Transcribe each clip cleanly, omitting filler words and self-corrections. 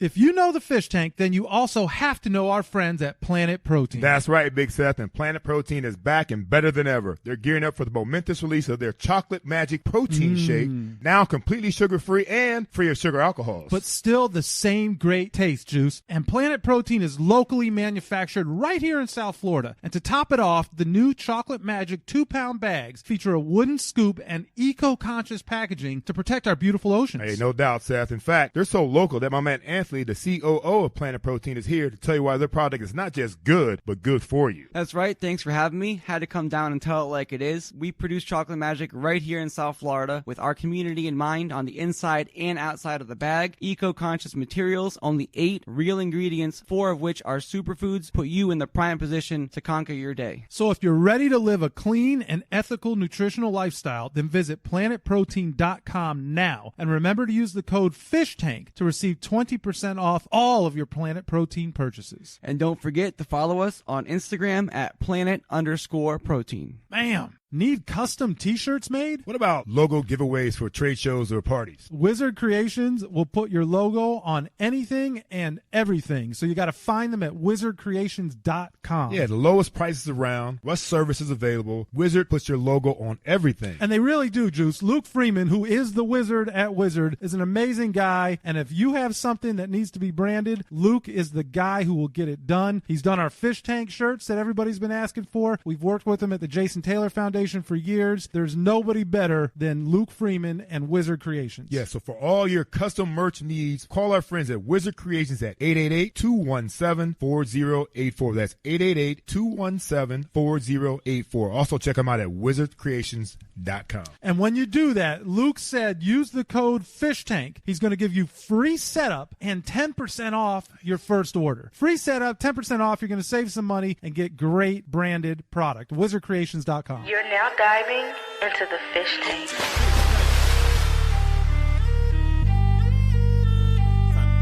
If you know the fish tank, then you also have to know our friends at Planet Protein. That's right, Big Seth, and Planet Protein is back and better than ever. They're gearing up for the momentous release of their Chocolate Magic Protein Shake, now completely sugar-free and free of sugar alcohols. But still the same great taste, Juice. And Planet Protein is locally manufactured right here in South Florida. And to top it off, the new Chocolate Magic 2-pound bags feature a wooden scoop and eco-conscious packaging to protect our beautiful oceans. Hey, no doubt, Seth. In fact, they're so local that my man Anthony, the COO of Planet Protein, is here to tell you why their product is not just good, but good for you. That's right. Thanks for having me. Had to come down and tell it like it is. We produce Chocolate Magic right here in South Florida with our community in mind on the inside and outside of the bag. Eco-conscious materials, only 8 real ingredients, 4 of which are superfoods, put you in the prime position to conquer your day. So if you're ready to live a clean and ethical nutritional lifestyle, then visit planetprotein.com now. And remember to use the code FISHTANK to receive 20% off all of your Planet Protein purchases. And don't forget to follow us on Instagram at planet_protein. Bam! Need custom t-shirts made? What about logo giveaways for trade shows or parties? Wizard Creations will put your logo on anything and everything, so you got to find them at wizardcreations.com. Yeah, the lowest prices around, what services available. Wizard puts your logo on everything. And they really do, Juice. Luke Freeman, who is the wizard at Wizard, is an amazing guy, and if you have something that needs to be branded, Luke is the guy who will get it done. He's done our fish tank shirts that everybody's been asking for. We've worked with him at the Jason Taylor Foundation for years. There's nobody better than Luke Freeman and Wizard Creations. Yeah, so for all your custom merch needs, call our friends at Wizard Creations at 888-217-4084. That's 888-217-4084. Also check them out at wizardcreations.com. And when you do that, Luke said use the code FISHTANK. He's going to give you free setup and 10% off your first order. Free setup, 10% off. You're going to save some money and get great branded product. wizardcreations.com. You're now diving into the fish tank.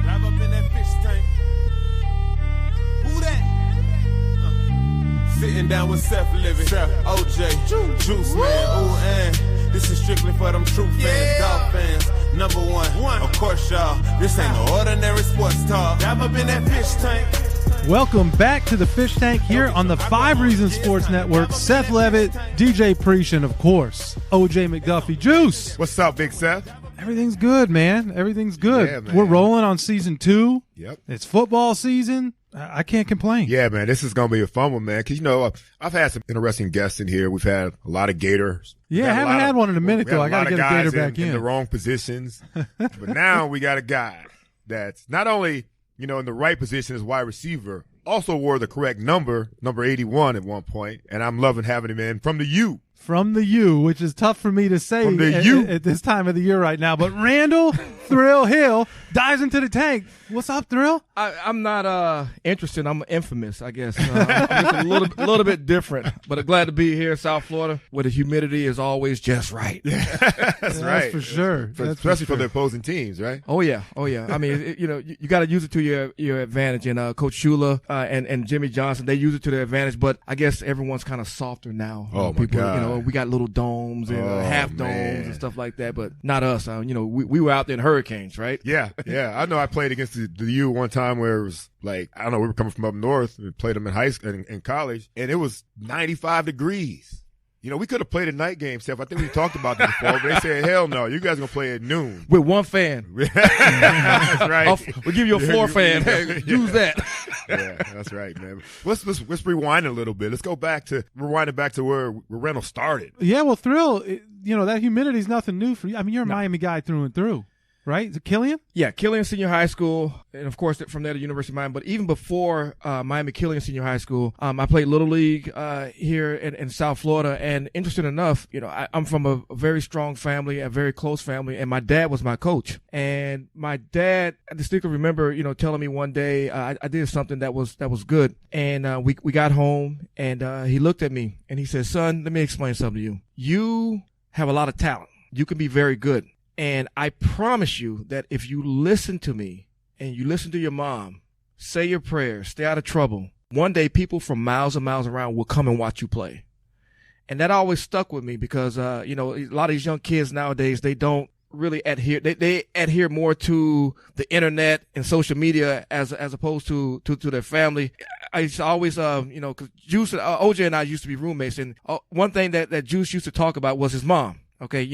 Dive up in that fish tank. Who that? Sitting down with Seth Living, OJ, Juice Man, ooh, and this is strictly for them true fans, golf fans. Number one, of course, y'all. This ain't no ordinary sports talk. Dive up in that fish tank. Welcome back to the Fish Tank here on the 5 Reasons Sports Network. Seth Levitt, DJ Preach, and of course, OJ McDuffie. Juice. What's up, Big Seth? Everything's good, man. Everything's good. Yeah, man. We're rolling on season 2. Yep. It's football season. I can't complain. Yeah, man, this is going to be a fun one, man, because, I've had some interesting guests in here. We've had a lot of Gators. Yeah, I haven't had one in a minute, though. I got to get a Gator back in. In the wrong positions. But now we got a guy that's not only – in the right position as wide receiver, also wore the correct number 81 at one point, and I'm loving having him in from the U. From the U, which is tough for me to say at this time of the year right now. But Randal Thrill Hill dives into the tank. What's up, Thrill? I'm not interested. I'm infamous, I guess. I'm just a little bit different, but glad to be here in South Florida where the humidity is always just right. That's right. That's for sure. Especially for the opposing teams, right? Oh, yeah. I mean, you got to use it to your advantage. And Coach Shula and Jimmy Johnson, they use it to their advantage, but I guess everyone's kind of softer now. Oh, my God. We got little domes and half domes and stuff like that, but not us. We were out there in hurricanes, right? Yeah. I know I played against the U one time where it was like, I don't know, we were coming from up north and played them in high school and in college, and it was 95 degrees. We could have played a night game, Steph. I think we talked about that before, but they said, hell no, you guys are going to play at noon. With one fan. That's right. We'll give you a floor fan. Use that. Yeah, that's right, man. Let's rewind a little bit. Let's go back to where Randall started. Yeah, well, Thrill, that humidity is nothing new for you. I mean, you're a Miami guy through and through. Right? Is it Killian? Yeah, Killian Senior High School, and of course from there to University of Miami. But even before Miami Killian Senior High School, I played Little League here in South Florida. And interesting enough, I'm from a very strong family, a very close family, and my dad was my coach. And my dad, I distinctly remember, telling me one day I did something that was good. And we got home, and he looked at me, and he said, "Son, let me explain something to you. You have a lot of talent. You can be very good. And I promise you that if you listen to me and you listen to your mom, say your prayers, stay out of trouble, one day people from miles and miles around will come and watch you play." And that always stuck with me because, a lot of these young kids nowadays, they don't really adhere. They adhere more to the internet and social media as opposed to their family. I used to always, cause Juice, OJ and I used to be roommates, and one thing that Juice used to talk about was his mom. Okay,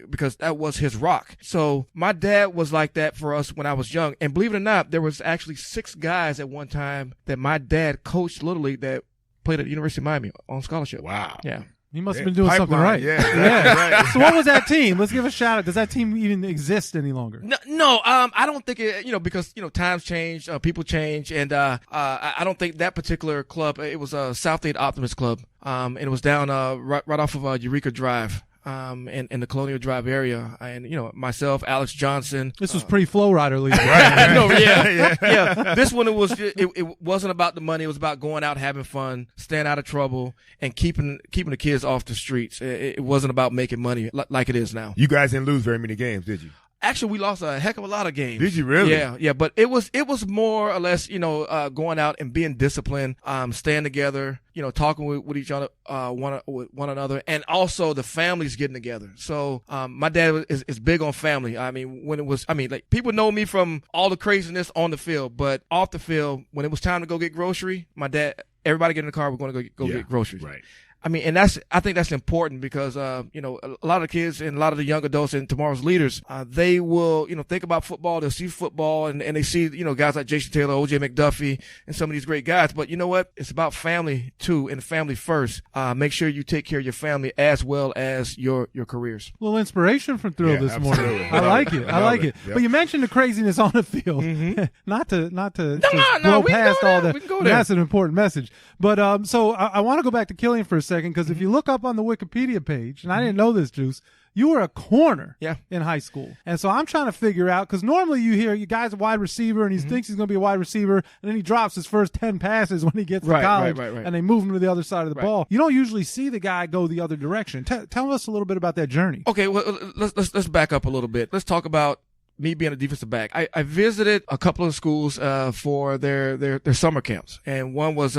because that was his rock. So my dad was like that for us when I was young. And believe it or not, there was actually 6 guys at one time that my dad coached Little League that played at the University of Miami on scholarship. Wow. Yeah. He must have been doing something right. Yeah, exactly right. So what was that team? Let's give a shout out. Does that team even exist any longer? No, I don't think it, because, times change, people change. And, I don't think that particular club, it was a Southgate Optimist Club. And it was down, right off of, Eureka Drive. In the Colonial Drive area, and myself, Alex Johnson. This was pre-Flow Rider League, right? No, yeah. This one it wasn't about the money. It was about going out, having fun, staying out of trouble, and keeping the kids off the streets. It wasn't about making money like it is now. You guys didn't lose very many games, did you? Actually, we lost a heck of a lot of games. Did you really? Yeah. But it was more or less, going out and being disciplined, staying together, talking with each other, one another, and also the families getting together. So, my dad is big on family. I mean, people know me from all the craziness on the field, but off the field, when it was time to go get grocery, my dad, everybody get in the car, we're going to go get groceries. Right. I mean, and I think that's important because, a lot of kids and a lot of the young adults and tomorrow's leaders, they will, think about football. They'll see football and they see, guys like Jason Taylor, OJ McDuffie, and some of these great guys. But you know what? It's about family too, and family first. Make sure you take care of your family as well as your careers. A little inspiration from Thrill this absolutely. morning. I like it. Yep. But you mentioned the craziness on the field. Mm-hmm. not to No, go past all that. We can go there. That's an important message. But so I want to go back to Killian for a second, because if you look up on the Wikipedia page, and I didn't know this, Juice, you were a corner in high school. And so I'm trying to figure out, because normally you hear you guy's a wide receiver and he thinks he's going to be a wide receiver, and then he drops his first 10 passes when he gets to college, and they move him to the other side of the ball. You don't usually see the guy go the other direction. Tell us a little bit about that journey. Okay, well, let's back up a little bit. Let's talk about me being a defensive back. I visited a couple of schools for their summer camps, and one was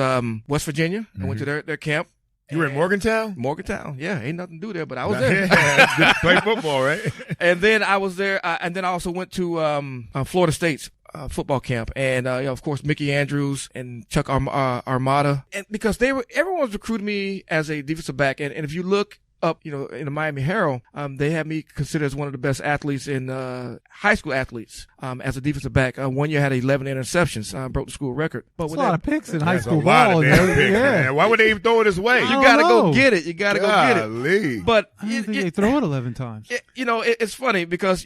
West Virginia. I went to their camp. You were in Morgantown? Morgantown, yeah. Ain't nothing to do there, but I was there. Just play football, right? And then I was there, and then I also went to Florida State's football camp, and of course Mickey Andrews and Chuck Armada, and because everyone was recruiting me as a defensive back, and if you look up, in the Miami Herald, they had me considered as one of the best athletes in high school athletes as a defensive back. 1 year I had 11 interceptions, broke the school record. But that's a lot of picks in high school a lot ball. of damn picks, man. Why would they even throw it his way? You gotta go get it. You gotta go get it. But I don't think they throw it 11 times. It's funny because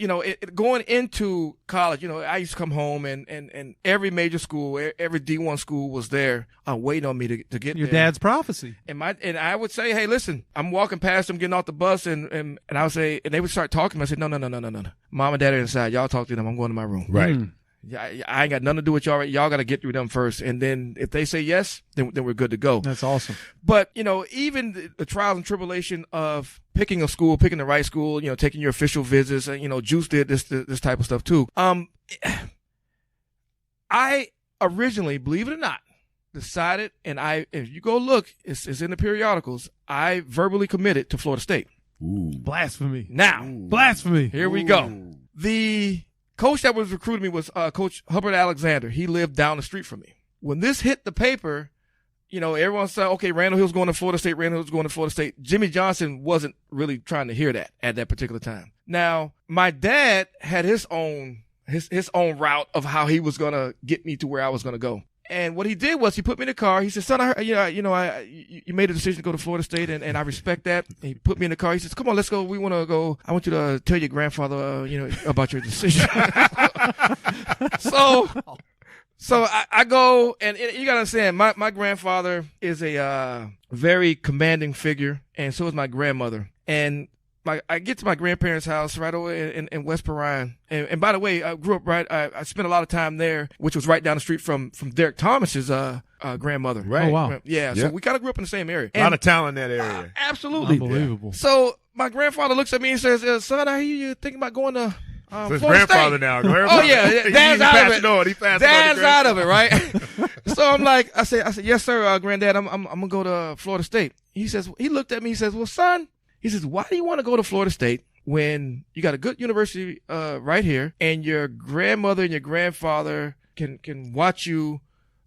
going into college, I used to come home and every major school, every D1 school was there waiting on me to get your there. Dad's prophecy. And I would say, hey, listen, I'm walking past them getting off the bus, and I would say, and they would start talking. I said, no. Mom and Dad are inside. Y'all talk to them. I'm going to my room. Right. Yeah, I ain't got nothing to do with y'all. Y'all got to get through them first, and then if they say yes, then we're good to go. That's awesome. But even the trials and tribulation of picking a school, picking the right school, taking your official visits, Juice did this type of stuff too. I originally, believe it or not, decided, and if you go look, it's in the periodicals, I verbally committed to Florida State. Ooh. Blasphemy. Now, blasphemy. Here we go. The coach that was recruiting me was Coach Hubbard Alexander. He lived down the street from me. When this hit the paper, everyone said, okay, Randal Hill's going to Florida State. Randal Hill's going to Florida State. Jimmy Johnson wasn't really trying to hear that at that particular time. Now, my dad had his own route of how he was going to get me to where I was going to go. And what he did was he put me in the car. He said, son, I heard, you made a decision to go to Florida State, and I respect that. And he put me in the car. He says, come on, let's go. We want to go. I want you to tell your grandfather, about your decision. So I go, and you got to understand, my grandfather is a very commanding figure, and so is my grandmother. And I get to my grandparents' house right away in West Perrine. And by the way, I grew up I spent a lot of time there, which was right down the street from Derek Thomas's grandmother. Right. Oh, wow. Yeah. So we kind of grew up in the same area. A lot of talent in that area. Absolutely. Unbelievable. So my grandfather looks at me and says, son, I hear you thinking about going to So his Florida grandfather State. now. Grandfather. Oh, yeah. Dad's out of it. He passed Dad's on out of it, right? So I'm like, I said, yes, sir, Granddad, I'm going to go to Florida State. He looked at me, he says, well, son, he says, why do you want to go to Florida State? when you got a good university right here, and your grandmother and your grandfather can watch you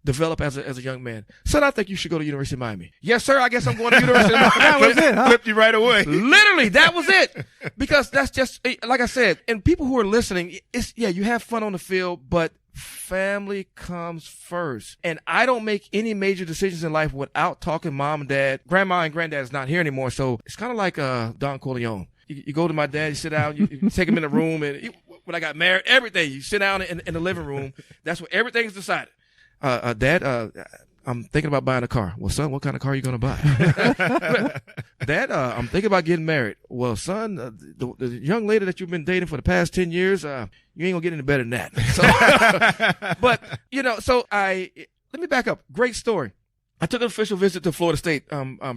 develop as a young man. Son, I think you should go to University of Miami. Yes, sir. I guess I'm going to University of Miami. That was it, huh? Flipped you right away. Literally, that was it. Because that's just, like I said, and people who are listening, you have fun on the field, but family comes first. And I don't make any major decisions in life without talking mom and dad. Grandma and granddad is not here anymore. So it's kind of like Don Corleone. You go to my dad, you sit down, you take him in the room, and when I got married, everything, you sit down in the living room. That's where everything is decided. Dad, I'm thinking about buying a car. Well, son, what kind of car are you going to buy? Dad, I'm thinking about getting married. Well, son, the young lady that you've been dating for the past 10 years, you ain't going to get any better than that. So, but, let me back up. Great story. I took an official visit to Florida State,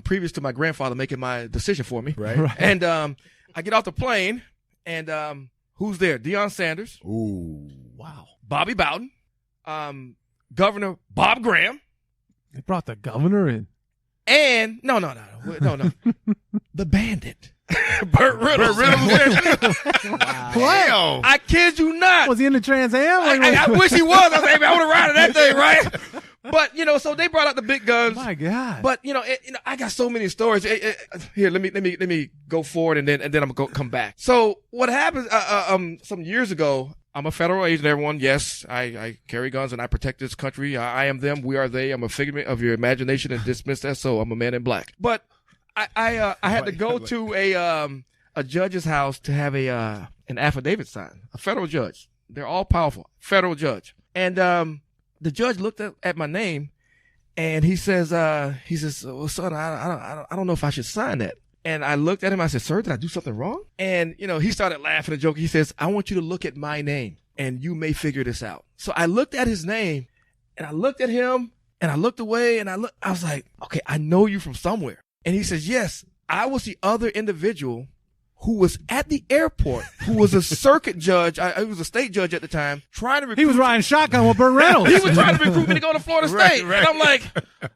previous to my grandfather making my decision for me. Right. And, I get off the plane and, who's there? Deion Sanders. Ooh. Wow. Bobby Bowden. Governor Bob Graham. They brought the governor in. And no. The Bandit. Burt Riddle. Wow. I kid you not. Was he in the Trans Am? I wish he was. I was like, man, I would have ridden that thing, right? But so they brought out the big guns. My God. But I got so many stories. Here, let me go forward and then I'm gonna come back. So what happened? Some years ago, I'm a federal agent, everyone. Yes, I carry guns and I protect this country. I am them. We are they. I'm a figment of your imagination and dismiss that. So I'm a man in black. But I had to go to a judge's house to have an affidavit signed. A federal judge. They're all powerful. Federal judge. And the judge looked at my name and he says, well, son, I don't know if I should sign that. And I looked at him. I said, sir, did I do something wrong? And, he started laughing and joking. He says, I want you to look at my name and you may figure this out. So I looked at his name and I looked at him and I looked away and I was like, okay, I know you from somewhere. And he says, yes, I was the other individual who was at the airport, who was a circuit judge. I was a state judge at the time, trying to recruit. He was riding shotgun with Burt Reynolds. He was trying to recruit me to go to Florida State. Right. And I'm like,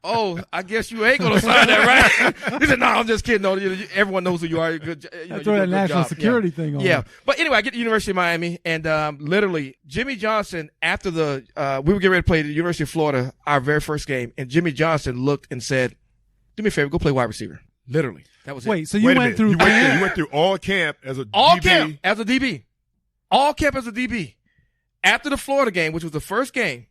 oh, I guess you ain't going to sign that, right? He said, no, I'm just kidding. No, everyone knows who you are. You're good. I throw that national security thing on. Yeah. But anyway, I get to the University of Miami, and literally, Jimmy Johnson, after we were getting ready to play the University of Florida, our very first game, and Jimmy Johnson looked and said, do me a favor, go play wide receiver. Literally. That was it. Wait, so you went through you went through all camp as a all DB. camp as a DB. All camp as a DB. After the Florida game, which was the first game,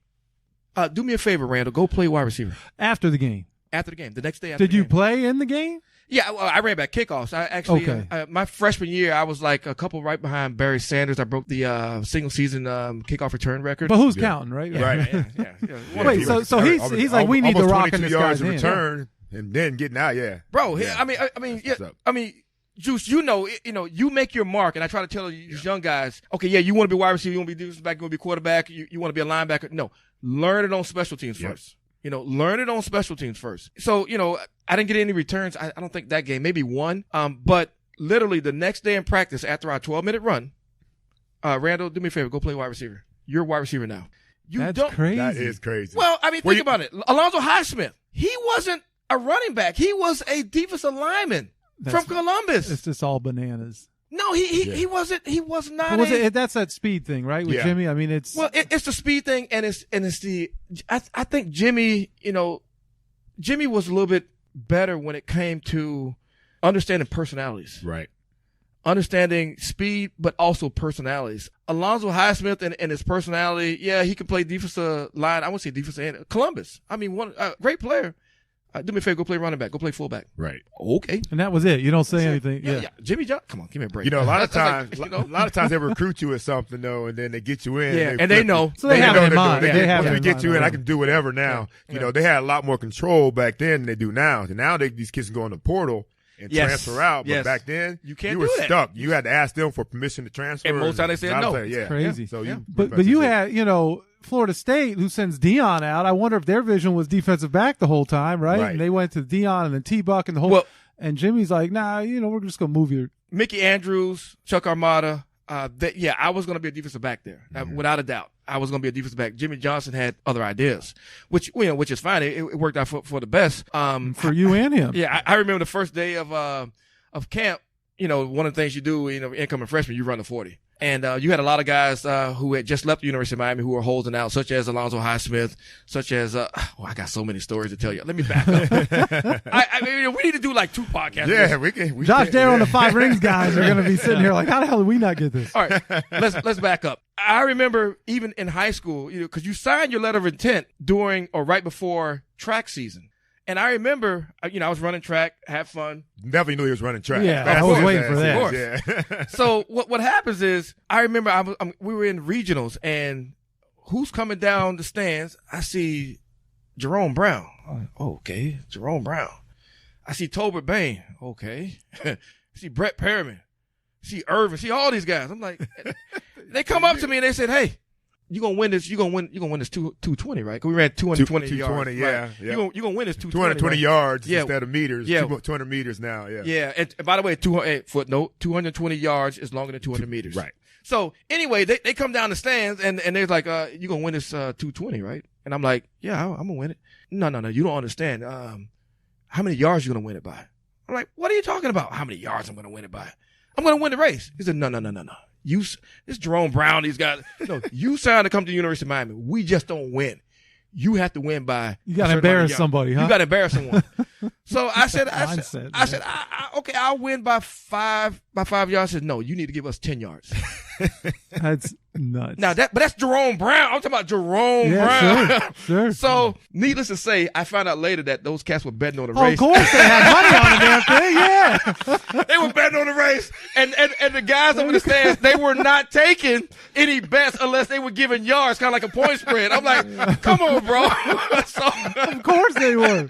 do me a favor, Randall. Go play wide receiver. After the game. After the game. The next day after Did the you game. play in the game? Yeah, I ran back kickoffs. I actually, my freshman year, I was like a couple right behind Barry Sanders. I broke the single season kickoff return record. But who's counting, right? Yeah. Wait, so he's like, we need to rock in this guy's hand. Return. And then getting out, bro. Yeah. I mean, Juice. You make your mark, and I try to tell these young guys, okay, you want to be wide receiver, you want to be defensive back, you want to be quarterback, you want to be a linebacker. No, learn it on special teams first. Learn it on special teams first. So, I didn't get any returns. I don't think that game, maybe one. But literally the next day in practice, after our 12-minute run, Randall, do me a favor, go play wide receiver. You're a wide receiver now. That's crazy. That is crazy. Well, I mean, think about it. Alonzo Highsmith, he wasn't a running back. He was a defensive lineman from Columbus. It's just all bananas. No, he wasn't. He was not. That's that speed thing, right? With Jimmy, I mean, it's the speed thing, and it's the. I think Jimmy, Jimmy was a little bit better when it came to understanding personalities, right? Understanding speed, but also personalities. Alonzo Highsmith and his personality, he could play defensive line. I wouldn't say defensive end. Columbus, I mean, one great player. Do me a favor, go play running back, go play fullback. Right. Okay. And that was it. You don't say anything. Yeah. Jimmy Johnson, come on, give me a break. A lot of times, a lot of times they recruit you at something though, and then they get you in. Yeah, and they know. So they have it in mind. Once we get you in, I can do whatever now. Yeah. They had a lot more control back then than they do now. And now these kids can go in the portal and transfer out. But back then, you were stuck. You had to ask them for permission to transfer. And most times they said no. It's crazy. So but you had, Florida State, who sends Deion out. I wonder if their vision was defensive back the whole time, right? And they went to Deion and then T-Buck and the whole. Well, and Jimmy's like, nah, we're just gonna move you. Mickey Andrews, Chuck Armada. I was gonna be a defensive back there, without a doubt. I was gonna be a defensive back. Jimmy Johnson had other ideas, which is fine. It worked out for the best. For you and him. Yeah, I remember the first day of camp. one of the things you do, incoming freshman, you run the 40. And you had a lot of guys who had just left the University of Miami who were holding out, such as Alonzo Highsmith, such as I got so many stories to tell you. Let me back up. I mean, we need to do like 2 podcasts. Yeah, we can. Josh Darrow and the 5 Rings guys are going to be sitting here like, how the hell did we not get this? All right, let's back up. I remember even in high school, because you signed your letter of intent during or right before track season. And I remember, I was running track, had fun. Never knew he was running track. Yeah, I was waiting for that. Yeah. So what happens is, I remember we were in regionals, and who's coming down the stands? I see Jerome Brown. Okay, Jerome Brown. I see Tolbert Bain. Okay. I see Brett Perriman. I see Irvin. I see all these guys. I'm like, they come up to me and they said, "Hey, you're gonna win this. You're gonna win this 220, right? Because we ran 220 yards. 220, yeah, right? yeah. You're gonna win this 220. 220 right? yards Yeah. instead of meters. Yeah. 200 meters now. Yeah. Yeah. And by the way, 220 yards is longer than 200 meters. Right. So anyway, they come down the stands and they're like, you're gonna win this 220, right? And I'm like, yeah, I'm gonna win it. No, you don't understand. How many yards you gonna win it by? I'm like, what are you talking about? How many yards I'm gonna win it by? I'm gonna win the race. He said, no. This Jerome Brown, these guys. No, you signed to come to the University of Miami. We just don't win. You have to win by. You got to embarrass somebody, huh? You got to embarrass someone. So I said, Mindset, okay, I'll win by 5 yards. I said, no, you need to give us 10 yards. That's nuts. Now but that's Jerome Brown. I'm talking about Jerome Brown. Sure. So needless to say, I found out later that those cats were betting on the Of race. course they had money on the damn thing. Yeah. They were betting on the race, and the guys over the stands, they were not taking any bets unless they were giving yards, kind of like a point spread. I'm like, come on, bro. So, Of course they were.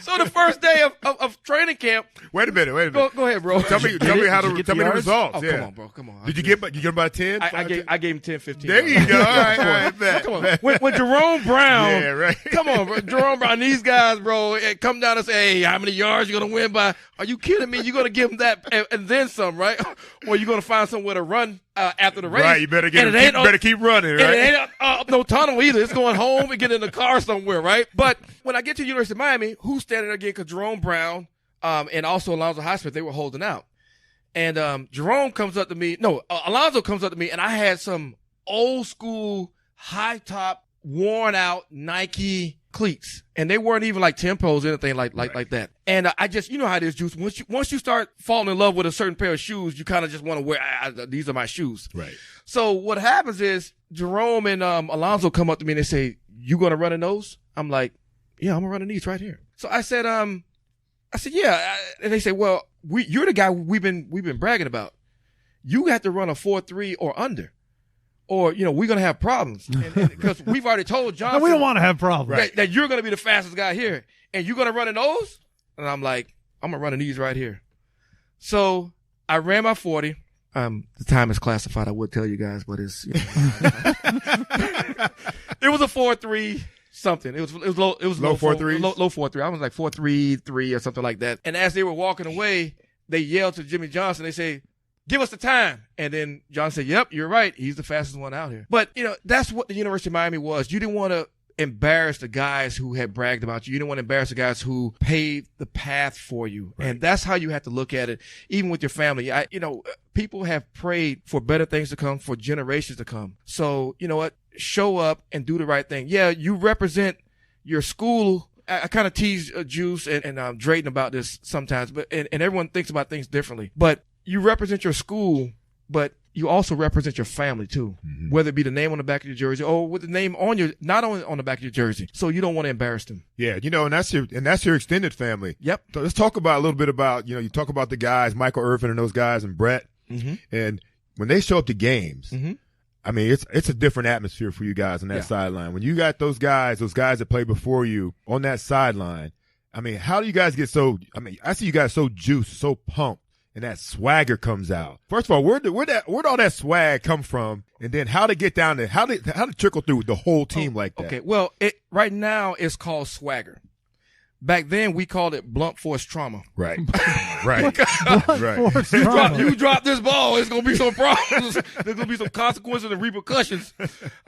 so the first day of training camp. Wait a minute. Go ahead, bro. Tell me the results. Oh, yeah. come on, bro. Come on. Did you get about 10? I gave him 10, 15. There you go. All right, bet. Come on. When Jerome Brown, Yeah, right. Come on, bro. Jerome Brown, these guys, bro, come down and say, hey, how many yards you going to win by? Are you kidding me? You're going to give them that and then some, right? Or you're going to find somewhere to run after the race. Right, you better keep running, right? And it ain't up no tunnel either. It's going home and get in the car somewhere, right? But when I get to the University of Miami, who's standing there again? Because Jerome Brown and also Alonzo Highsmith, they were holding out. And Alonzo comes up to me, and I had some old school, high top, worn out Nike cleats. And they weren't even like Tempos or anything like that. And I just, you know how it is, Juice. Once you start falling in love with a certain pair of shoes, you kind of just want to wear, these are my shoes. Right. So what happens is Jerome and Alonzo come up to me and they say, you going to run in those? I'm like, yeah, I'm going to run in these right here. So I said, yeah. And they say, well, you're the guy we've been bragging about. You have to run a 4.3 or under, or we're gonna have problems because we've already told Johnson. No, we don't want to have problems. That you're gonna be the fastest guy here, and you're gonna run in those. And I'm like, I'm gonna run in these right here. So I ran my 40. The time is classified. I would tell you guys, but it's it was a 4.3. Something. It was low. It was low 4.3. Low 4.3. I was like 4.33 or something like that. And as they were walking away, they yelled to Jimmy Johnson. They say, "Give us the time." And then John said, "Yep, you're right. He's the fastest one out here." But that's what the University of Miami was. You didn't want to embarrass the guys who had bragged about you. You didn't want to embarrass the guys who paved the path for you. Right. And that's how you have to look at it, even with your family. People have prayed for better things to come, for generations to come. So, you know what? Show up and do the right thing. Yeah, you represent your school. I kind of tease Juice and Drayton about this sometimes, but and everyone thinks about things differently. But you represent your school, but you also represent your family too, whether it be the name on the back of your jersey or with the name not on the back of your jersey. So you don't want to embarrass them. Yeah, and that's your extended family. Yep. So let's talk about a little bit about you talk about the guys, Michael Irvin and those guys, and Brett, and when they show up to games. I mean, it's a different atmosphere for you guys on that sideline. When you got those guys that played before you on that sideline, I mean, how do you guys get so – I mean, I see you guys so juiced, so pumped, and that swagger comes out. First of all, where'd all that swag come from? And then how to get down there – how to trickle through the whole team like that? Okay, well, right now it's called swagger. Back then, we called it blunt force trauma. Right. Right. Force trauma. You drop this ball, it's going to be some problems. There's going to be some consequences and repercussions.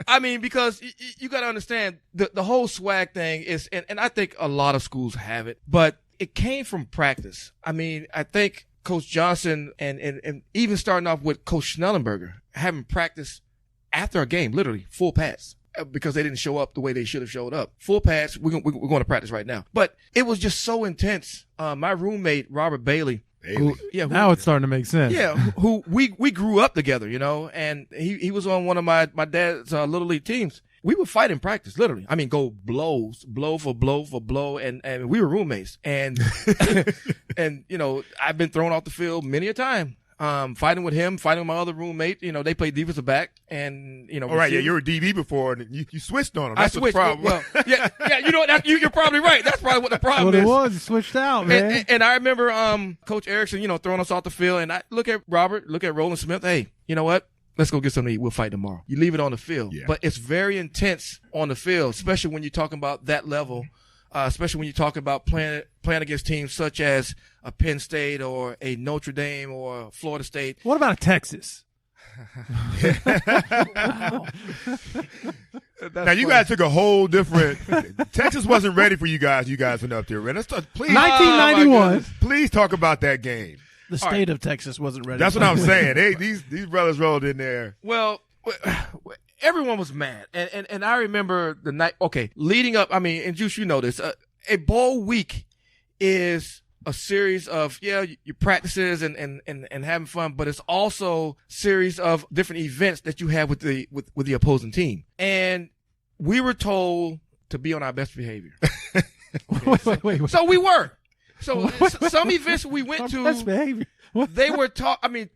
I mean, because you got to understand the whole swag thing is, and I think a lot of schools have it, but it came from practice. I mean, I think Coach Johnson and even starting off with Coach Schnellenberger having practice after a game, literally full pads, because they didn't show up the way they should have showed up. Full pads. We're going to practice right now. But it was just so intense. My roommate, Robert Bailey. Now it's starting to make sense. Yeah, who we grew up together, and he was on one of my dad's little league teams. We would fight in practice, literally. I mean, go blow for blow, and we were roommates. And and I've been thrown off the field many a time. Fighting with him, fighting with my other roommate. They played defensive back, and All right, you were DB before, and you switched on him. That's the problem. Well, yeah, you're probably right. That's probably what the problem is. It was switched out, man. And I remember Coach Erickson, throwing us off the field, and I look at Robert, look at Roland Smith. Hey, you know what? Let's go get something to eat. We'll fight tomorrow. You leave it on the field, but it's very intense on the field, especially when you're talking about that level. Especially when you talk about playing against teams such as a Penn State or a Notre Dame or Florida State. What about Texas? Wow. Now you guys took a whole different. Texas wasn't ready for you guys. You guys went up there. Let's talk, please. 1991. Please talk about that game. The state of Texas wasn't ready. That's what I'm saying. These brothers rolled in there. Well, everyone was mad. And I remember the night, leading up, and Juice, you know this, a bowl week is a series of, your practices and having fun, but it's also series of different events that you have with the opposing team. And we were told to be on our best behavior. Wait. So we were. So some events we went to, best behavior. They were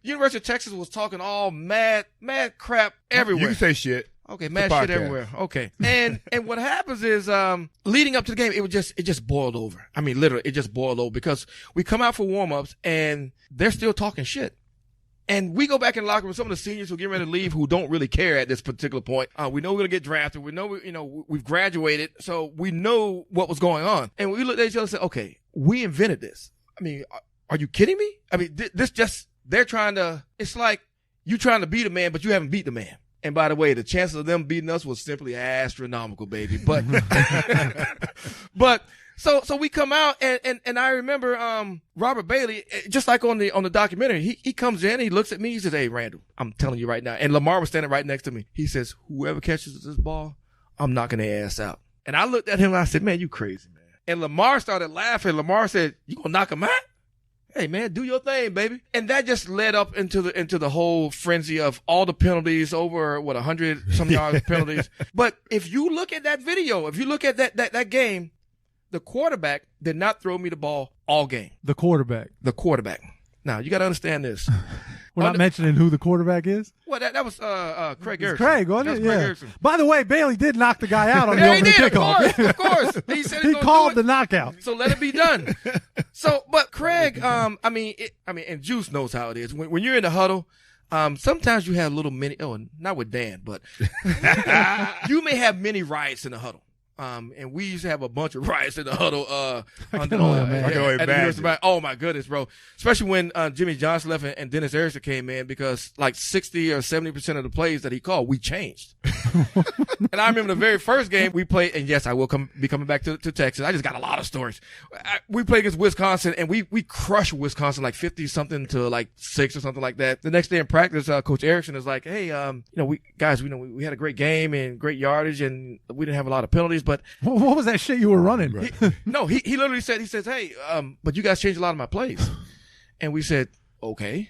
University of Texas was talking all mad crap everywhere. You can say shit. Okay, mad shit everywhere. Okay. And what happens is, leading up to the game, it just boiled over. I mean, literally, it just boiled over because we come out for warm-ups and they're still talking shit. And we go back in the locker room, some of the seniors who get ready to leave who don't really care at this particular point. We know we're going to get drafted. We know, we've graduated. So we know what was going on. And we looked at each other and said, okay, we invented this. I mean, are you kidding me? I mean, it's like you trying to beat a man, but you haven't beat the man. And by the way, the chances of them beating us was simply astronomical, baby. But, so we come out and I remember, Robert Bailey, just like on the documentary, he comes in, he looks at me, he says, hey, Randall, I'm telling you right now. And Lamar was standing right next to me. He says, whoever catches this ball, I'm knocking their ass out. And I looked at him and I said, man, you crazy, man. And Lamar started laughing. Lamar said, you gonna knock him out? Hey man, do your thing, baby. And that just led up into the whole frenzy of all the penalties, over 100 some yards penalties. But if you look at that video, if you look at that game, the quarterback did not throw me the ball all game. The quarterback. Now you got to understand this. We're not mentioning who the quarterback is. Well, that was Craig Erickson. Craig, wasn't it? Craig Yeah. Erickson. By the way, Bailey did knock the guy out on the opening kickoff. Of course. He said he called the knockout. So let it be done. But Craig, and Juice knows how it is. When you're in the huddle, sometimes you have little not with Dan, but you may have mini riots in the huddle. And we used to have a bunch of riots in the huddle. Oh my goodness, bro! Especially when Jimmy Johnson left and Dennis Erickson came in, because like 60 or 70% of the plays that he called, we changed. And I remember the very first game we played, and yes, I will be coming back to Texas. I just got a lot of stories. We played against Wisconsin, and we crushed Wisconsin like 50 something to like 6 or something like that. The next day in practice, Coach Erickson is like, "Hey, we had a great game and great yardage, and we didn't have a lot of penalties." But what was that shit you were running? He literally said, hey, but you guys changed a lot of my plays. And we said, okay.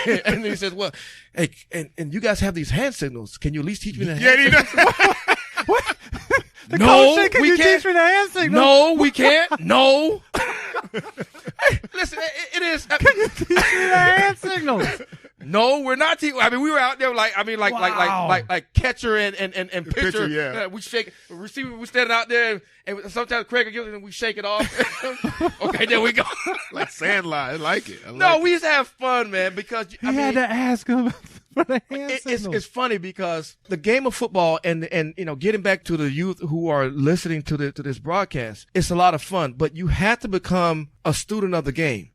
And he said, well, hey, and you guys have these hand signals. Can you at least teach me the hand signals? What? No, we can't. Teach me the hand signals? No, we can't. No. Hey, listen, it is. Can you teach me the hand signals? No, we're not teaching. I mean, we were out there like catcher and pitcher. Yeah. We shake, receiver, we standing out there, and sometimes Craig will give it and we shake it off. Okay, there we go. Like Sandlot. I like it. We used to have fun, man, because you had to ask him for the hand signals. It's funny because the game of football and getting back to the youth who are listening to this broadcast, it's a lot of fun, but you have to become a student of the game.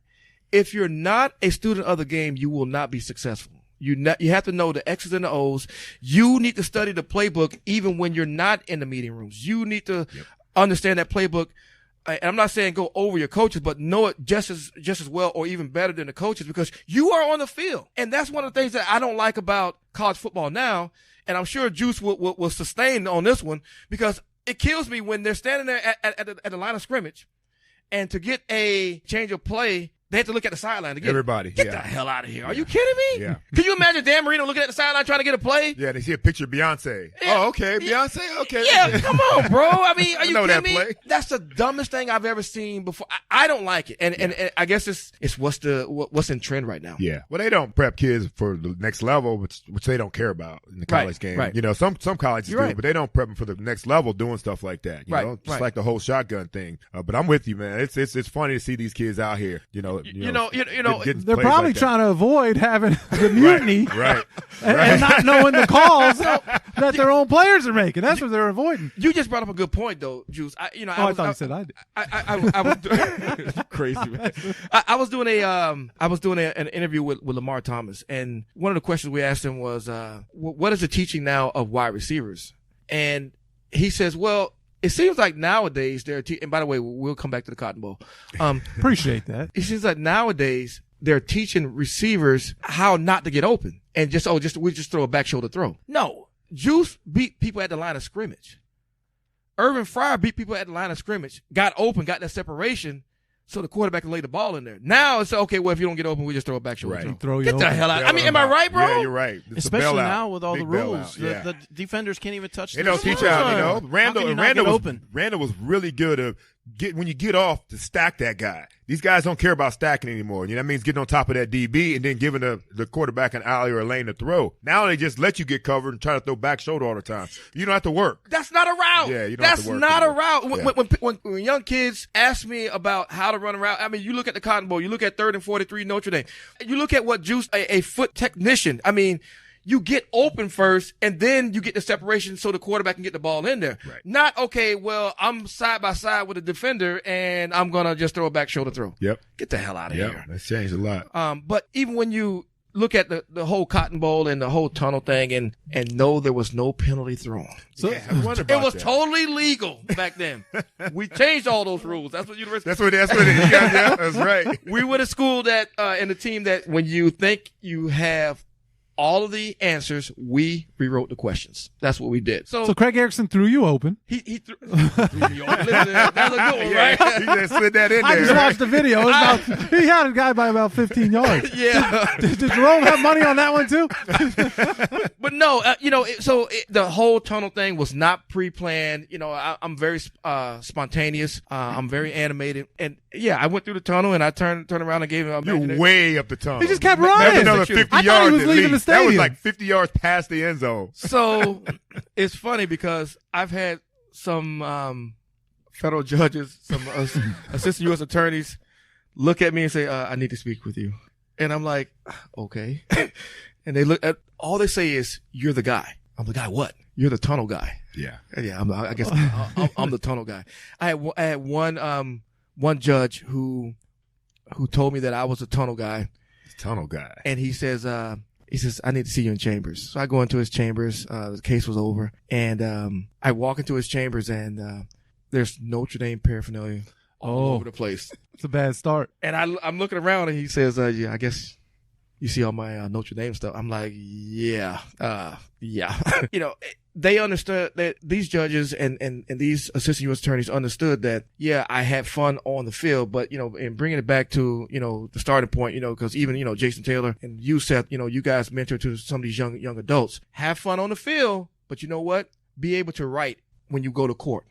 If you're not a student of the game, you will not be successful. You have to know the X's and the O's. You need to study the playbook even when you're not in the meeting rooms. You need to understand that playbook and I'm not saying go over your coaches, but know it just as well or even better than the coaches, because you are on the field. And that's one of the things that I don't like about college football now. And I'm sure Juice will sustain on this one, because it kills me when they're standing there at the line of scrimmage, and to get a change of play, they have to look at the sideline to get everybody. Get the hell out of here. Are you kidding me? Yeah. Can you imagine Dan Marino looking at the sideline trying to get a play? Yeah, they see a picture of Beyonce. Yeah. Oh, okay. Beyonce? Okay. Yeah, come on, bro. I mean, are you know kidding that me? play. That's the dumbest thing I've ever seen before. I don't like it. And I guess it's what's in trend right now. Yeah. Well, they don't prep kids for the next level, which they don't care about in the college game. Right. You know, some colleges do, but they don't prep them for the next level doing stuff like that. You know, just like the whole shotgun thing. But I'm with you, man. It's funny to see these kids out here. You know, they're probably trying to avoid having the mutiny, right. And not knowing the calls that their own players are making. That's what they're avoiding. You just brought up a good point, though, Juice. I thought you said I did. I was crazy, man. I was doing an interview with Lamar Thomas, and one of the questions we asked him was, "What is the teaching now of wide receivers?" And he says, "Well, it seems like nowadays they're and by the way, we'll come back to the Cotton Bowl. Appreciate that. It seems like nowadays they're teaching receivers how not to get open and we just throw a back shoulder throw. No, Juice beat people at the line of scrimmage. Irvin Fryer beat people at the line of scrimmage, got open, got that separation, so the quarterback can lay the ball in there. Now it's okay. Well, if you don't get open, we just throw it back shoulder. Throw. Get the hell out! I mean, am I right, bro? Yeah, you're right. It's especially now with all the rules, the defenders can't even touch. They don't teach out. You know, Randal was really good at when you get off to stack that guy. These guys don't care about stacking anymore. You know, that means getting on top of that DB and then giving the quarterback an alley or a lane to throw. Now they just let you get covered and try to throw back shoulder all the time. You don't have to work. That's not a route. Yeah, you don't have to work. That's not a route. When young kids ask me about how to run a route, I mean, you look at the Cotton Bowl, you look at 3rd and 43 Notre Dame, you look at what Juice, a foot technician, I mean, you get open first, and then you get the separation so the quarterback can get the ball in there. Right. Not, okay, well, I'm side by side with a defender, and I'm going to just throw a back shoulder throw. Yep. Get the hell out of here. That's changed a lot. But even when you look at the whole Cotton Bowl and the whole tunnel thing and know there was no penalty thrown. So it was totally legal back then. We changed all those rules. That's what university. That's what it is. Yeah, that's right. We were the school that and the team that when you think you have all of the answers, we rewrote the questions. That's what we did. So Craig Erickson threw you open. He threw me open. That's a good one, right? He just slid that in there. I just watched the video. He had a guy by about 15 yards. Yeah. Did Jerome have money on that one too? But no, the whole tunnel thing was not pre-planned. You know, I'm very spontaneous. I'm very animated, and yeah, I went through the tunnel and I turned around and gave him. You're way up the tunnel. He just kept running. That's another 50 I yards. thought he was leaving the stadium. That was like 50 yards past the end zone. So it's funny because I've had some federal judges, some assistant U.S. attorneys look at me and say, I need to speak with you. And I'm like, okay. And they look at, all they say is, you're the guy. I'm the guy what? You're the tunnel guy. Yeah. Yeah, I guess I'm the tunnel guy. I had one judge who told me that I was the tunnel guy. Tunnel guy. And he says, I need to see you in chambers. So I go into his chambers. The case was over. And I walk into his chambers and there's Notre Dame paraphernalia all over the place. It's a bad start. And I'm looking around and he says, yeah, I guess you see all my Notre Dame stuff. I'm like, yeah. You know, they understood that these judges and these assistant U.S. attorneys understood that, yeah, I had fun on the field, but, you know, in bringing it back to, you know, the starting point, you know, because even, you know, Jason Taylor and you, Seth, you know, you guys mentor to some of these young adults. Have fun on the field, but you know what? Be able to write when you go to court.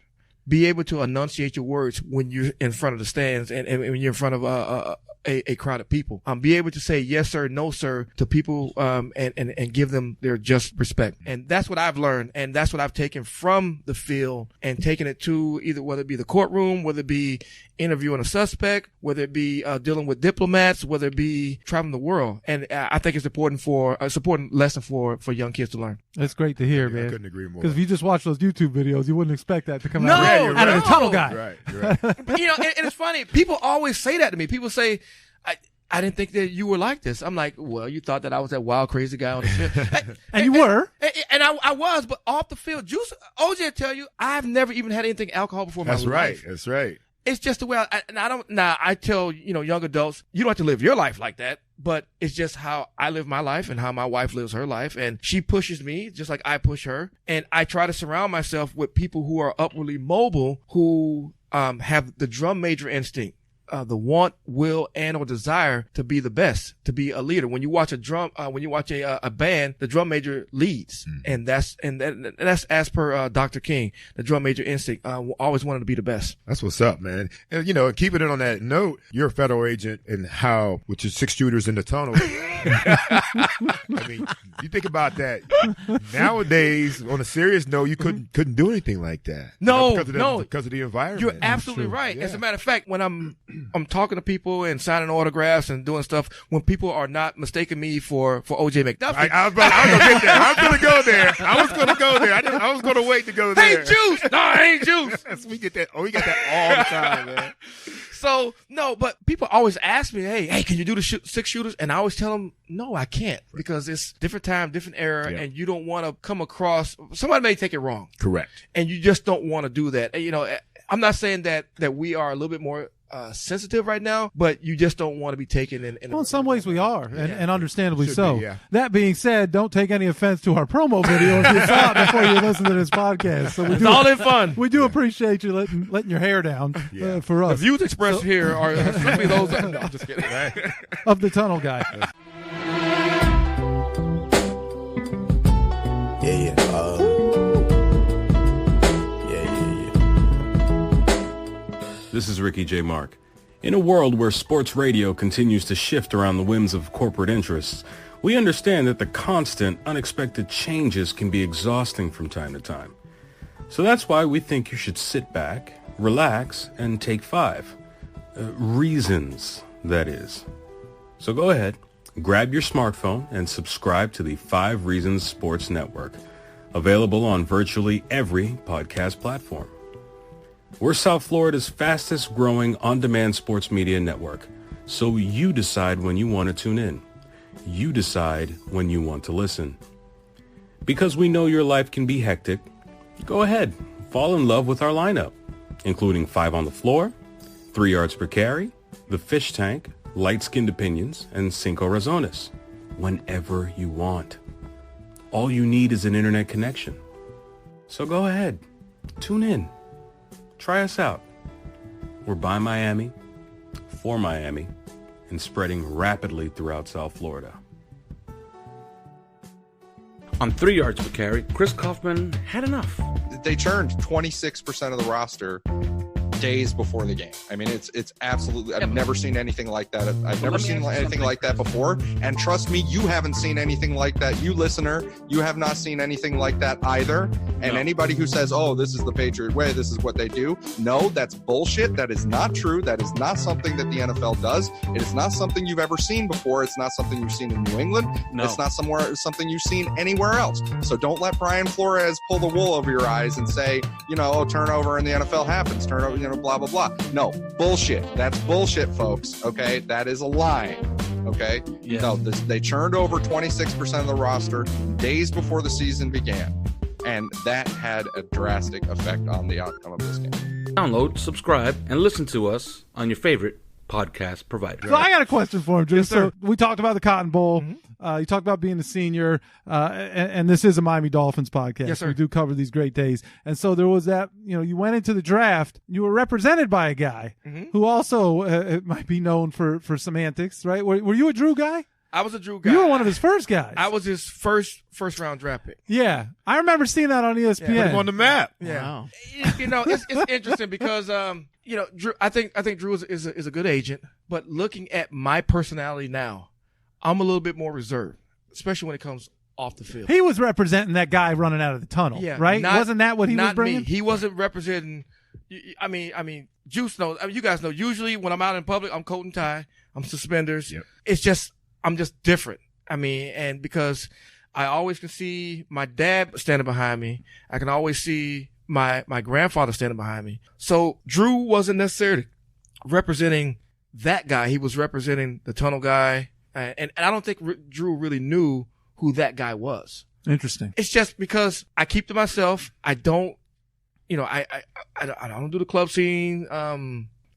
Be able to enunciate your words when you're in front of the stands and when you're in front of a crowd of people. Be able to say yes sir, no sir to people and give them their just respect. And that's what I've learned, and that's what I've taken from the field and taken it to either whether it be the courtroom, whether it be interviewing a suspect, whether it be dealing with diplomats, whether it be traveling the world. And I think it's important lesson for young kids to learn. That's great to hear, man. I couldn't agree more. Because if you just watch those YouTube videos, you wouldn't expect that to come out of the tunnel guy. Right, you're right. You know, and it's funny. People always say that to me. People say, I didn't think that you were like this. I'm like, well, you thought that I was that wild, crazy guy on the field. And you were. And I was, but off the field, OJ will tell you, I've never even had anything alcohol before in my life. That's right. It's just the way I tell, young adults, you don't have to live your life like that, but it's just how I live my life and how my wife lives her life. And she pushes me just like I push her. And I try to surround myself with people who are upwardly mobile, who have the drum major instinct. The want, will, and or desire to be the best, to be a leader. When you watch a band, the drum major leads, and that's as per Dr. King, the drum major instinct. Always wanted to be the best. That's what's up, man. And keeping it on that note, you're a federal agent, and with your 6 shooters in the tunnel. I mean, you think about that. Nowadays, on a serious note, you couldn't do anything like that. Because of the environment. You're absolutely right. Yeah. As a matter of fact, when I'm talking to people and signing autographs and doing stuff, when people are not mistaking me for O.J. McDuffie. I was going to get there. I was going to go there. I was going to wait to go there. Hey, Juice! No, I ain't Juice. We get that. Oh, we get that all the time, man. So, no, but people always ask me, hey, can you do the 6 shooters? And I always tell them, no, I can't, because it's different time, different era, and you don't want to come across, somebody may take it wrong. Correct. And you just don't want to do that. And, I'm not saying that we are a little bit more sensitive right now, but you just don't want to be taken in. Well, in some ways we are, and understandably Should so. be, yeah. That being said, don't take any offense to our promo video if you saw it before you listen to this podcast. So it's all in fun. We do appreciate you letting your hair down for us. The views expressed here are simply those. No, I'm just kidding. Of the tunnel guy. This is Ricky J. Mark. In a world where sports radio continues to shift around the whims of corporate interests, we understand that the constant, unexpected changes can be exhausting from time to time. So that's why we think you should sit back, relax, and take 5. Reasons, that is. So go ahead, grab your smartphone, and subscribe to the 5 Reasons Sports Network, available on virtually every podcast platform. We're South Florida's fastest growing on-demand sports media network, so you decide when you want to tune in. You decide when you want to listen. Because we know your life can be hectic, go ahead, fall in love with our lineup, including 5 on the Floor, 3 Yards Per Carry, The Fish Tank, Light-Skinned Opinions, and Cinco Razones, whenever you want. All you need is an internet connection. So go ahead, tune in. Try us out. We're by Miami, for Miami, and spreading rapidly throughout South Florida. On 3 Yards Per Carry, Chris Kaufman had enough. They turned 26% of the roster days before the game. I mean, it's absolutely, I've never seen anything like that. I've never seen anything like that before. And trust me, you haven't seen anything like that. You listener, you have not seen anything like that either. And anybody who says, oh, this is the Patriot way, this is what they do. No, that's bullshit. That is not true. That is not something that the NFL does. It is not something you've ever seen before. It's not something you've seen in New England. No. It's not something you've seen anywhere else. So don't let Brian Flores pull the wool over your eyes and say, turnover in the NFL happens. Turnover, blah, blah, blah. No, bullshit. That's bullshit, folks. Okay. That is a lie. Okay. Yeah. No, they turned over 26% of the roster days before the season began. And that had a drastic effect on the outcome of this game. Download, subscribe, and listen to us on your favorite podcast provider. So I got a question for him, Jim. Yes, sir. So we talked about the Cotton Bowl. You talked about being a senior, and this is a Miami Dolphins podcast. Yes, sir. We do cover these great days. And so there was that, you went into the draft. You were represented by a guy who also might be known for some antics, right? Were you a Drew guy? I was a Drew guy. You were one of his first guys. I was his first round draft pick. Yeah. I remember seeing that on ESPN. Put him on the map. Yeah. Wow. It's interesting because, Drew, I think Drew is a good agent, but looking at my personality now, I'm a little bit more reserved, especially when it comes off the field. He was representing that guy running out of the tunnel, right? Wasn't that what he was bringing? Me. He wasn't representing. I mean, Juice knows. I mean, you guys know. Usually, when I'm out in public, I'm coat and tie, I'm suspenders. Yep. It's just I'm just different. I mean, and because I always can see my dad standing behind me, I can always see my grandfather standing behind me. So Drew wasn't necessarily representing that guy. He was representing the tunnel guy. And I don't think Drew really knew who that guy was. Interesting. It's just because I keep to myself. I don't, I don't do the club scene.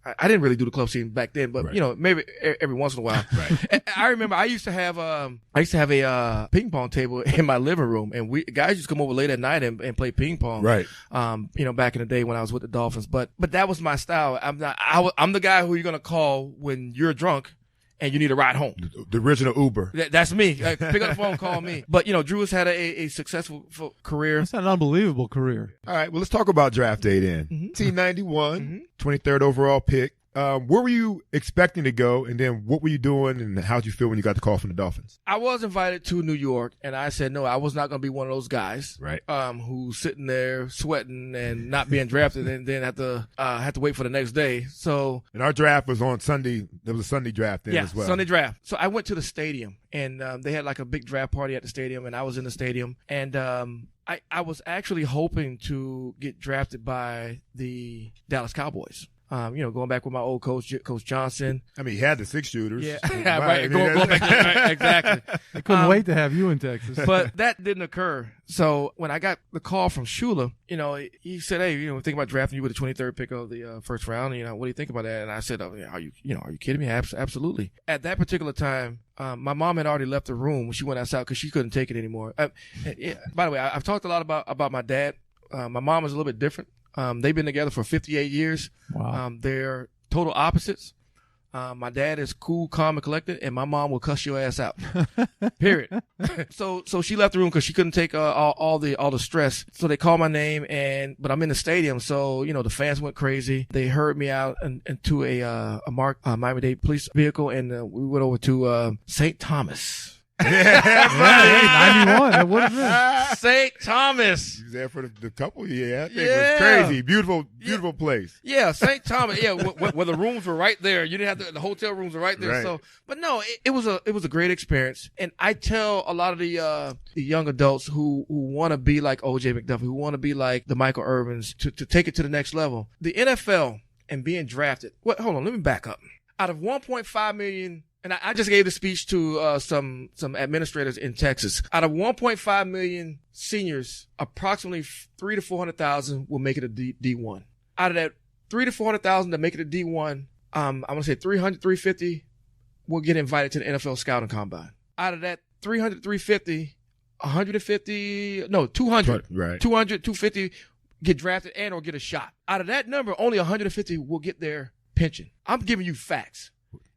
I didn't really do the club scene back then, but maybe every once in a while. Right. And I remember I used to have a ping pong table in my living room, and guys used to come over late at night and play ping pong. Right. Back in the day when I was with the Dolphins, but that was my style. I'm the guy who you're gonna call when you're drunk and you need a ride home. The original Uber. That's me. Pick up the phone, call me. But, Drew has had a successful career. It's an unbelievable career. All right, well, let's talk about draft day then. 1991, 23rd overall pick. Where were you expecting to go, and then what were you doing, and how did you feel when you got the call from the Dolphins? I was invited to New York, and I said no. I was not going to be one of those guys, right? Who's sitting there sweating and not being drafted, and then have to wait for the next day. So, and our draft was on Sunday. There was a Sunday draft then as well. Sunday draft. So I went to the stadium, and they had like a big draft party at the stadium, and I was in the stadium, and I was actually hoping to get drafted by the Dallas Cowboys. Going back with my old coach, Coach Johnson. I mean, he had the 6-shooters. Yeah, right. Going back to, exactly. I couldn't wait to have you in Texas. But that didn't occur. So when I got the call from Shula, he said, "Hey, think about drafting you with the 23rd pick of the first round. What do you think about that?" And I said, "Oh, are you kidding me? Absolutely." At that particular time, my mom had already left the room when she went outside because she couldn't take it anymore. By the way, I've talked a lot about my dad. My mom is a little bit different. They've been together for 58 years. Wow. They're total opposites. My dad is cool, calm, and collected, and my mom will cuss your ass out. Period. So she left the room because she couldn't take all the stress. So they called my name, but I'm in the stadium, so the fans went crazy. They herded me out into a Miami-Dade police vehicle, and we went over to St. Thomas. Yeah, 91. That would have been St. Thomas. You was there for the couple years. I think it was crazy. Beautiful place. Yeah, St. Thomas. Yeah, where the rooms were right there. You didn't have the hotel rooms were right there. Right. So, but no, it was a great experience. And I tell a lot of the young adults who want to be like O.J. McDuffie, who want to be like the Michael Irvins, to take it to the next level. The NFL and being drafted. Hold on, let me back up. Out of 1.5 million. And I just gave the speech to some administrators in Texas. Out of 1.5 million seniors, approximately 300,000 to 400,000 will make it a D1. Out of that 300,000 to 400,000 that make it a D1, I'm going to say 300, 350 will get invited to the NFL Scouting Combine. Out of that 300, 350, 200, right. 200, 250 get drafted and or get a shot. Out of that number, only 150 will get their pension. I'm giving you facts.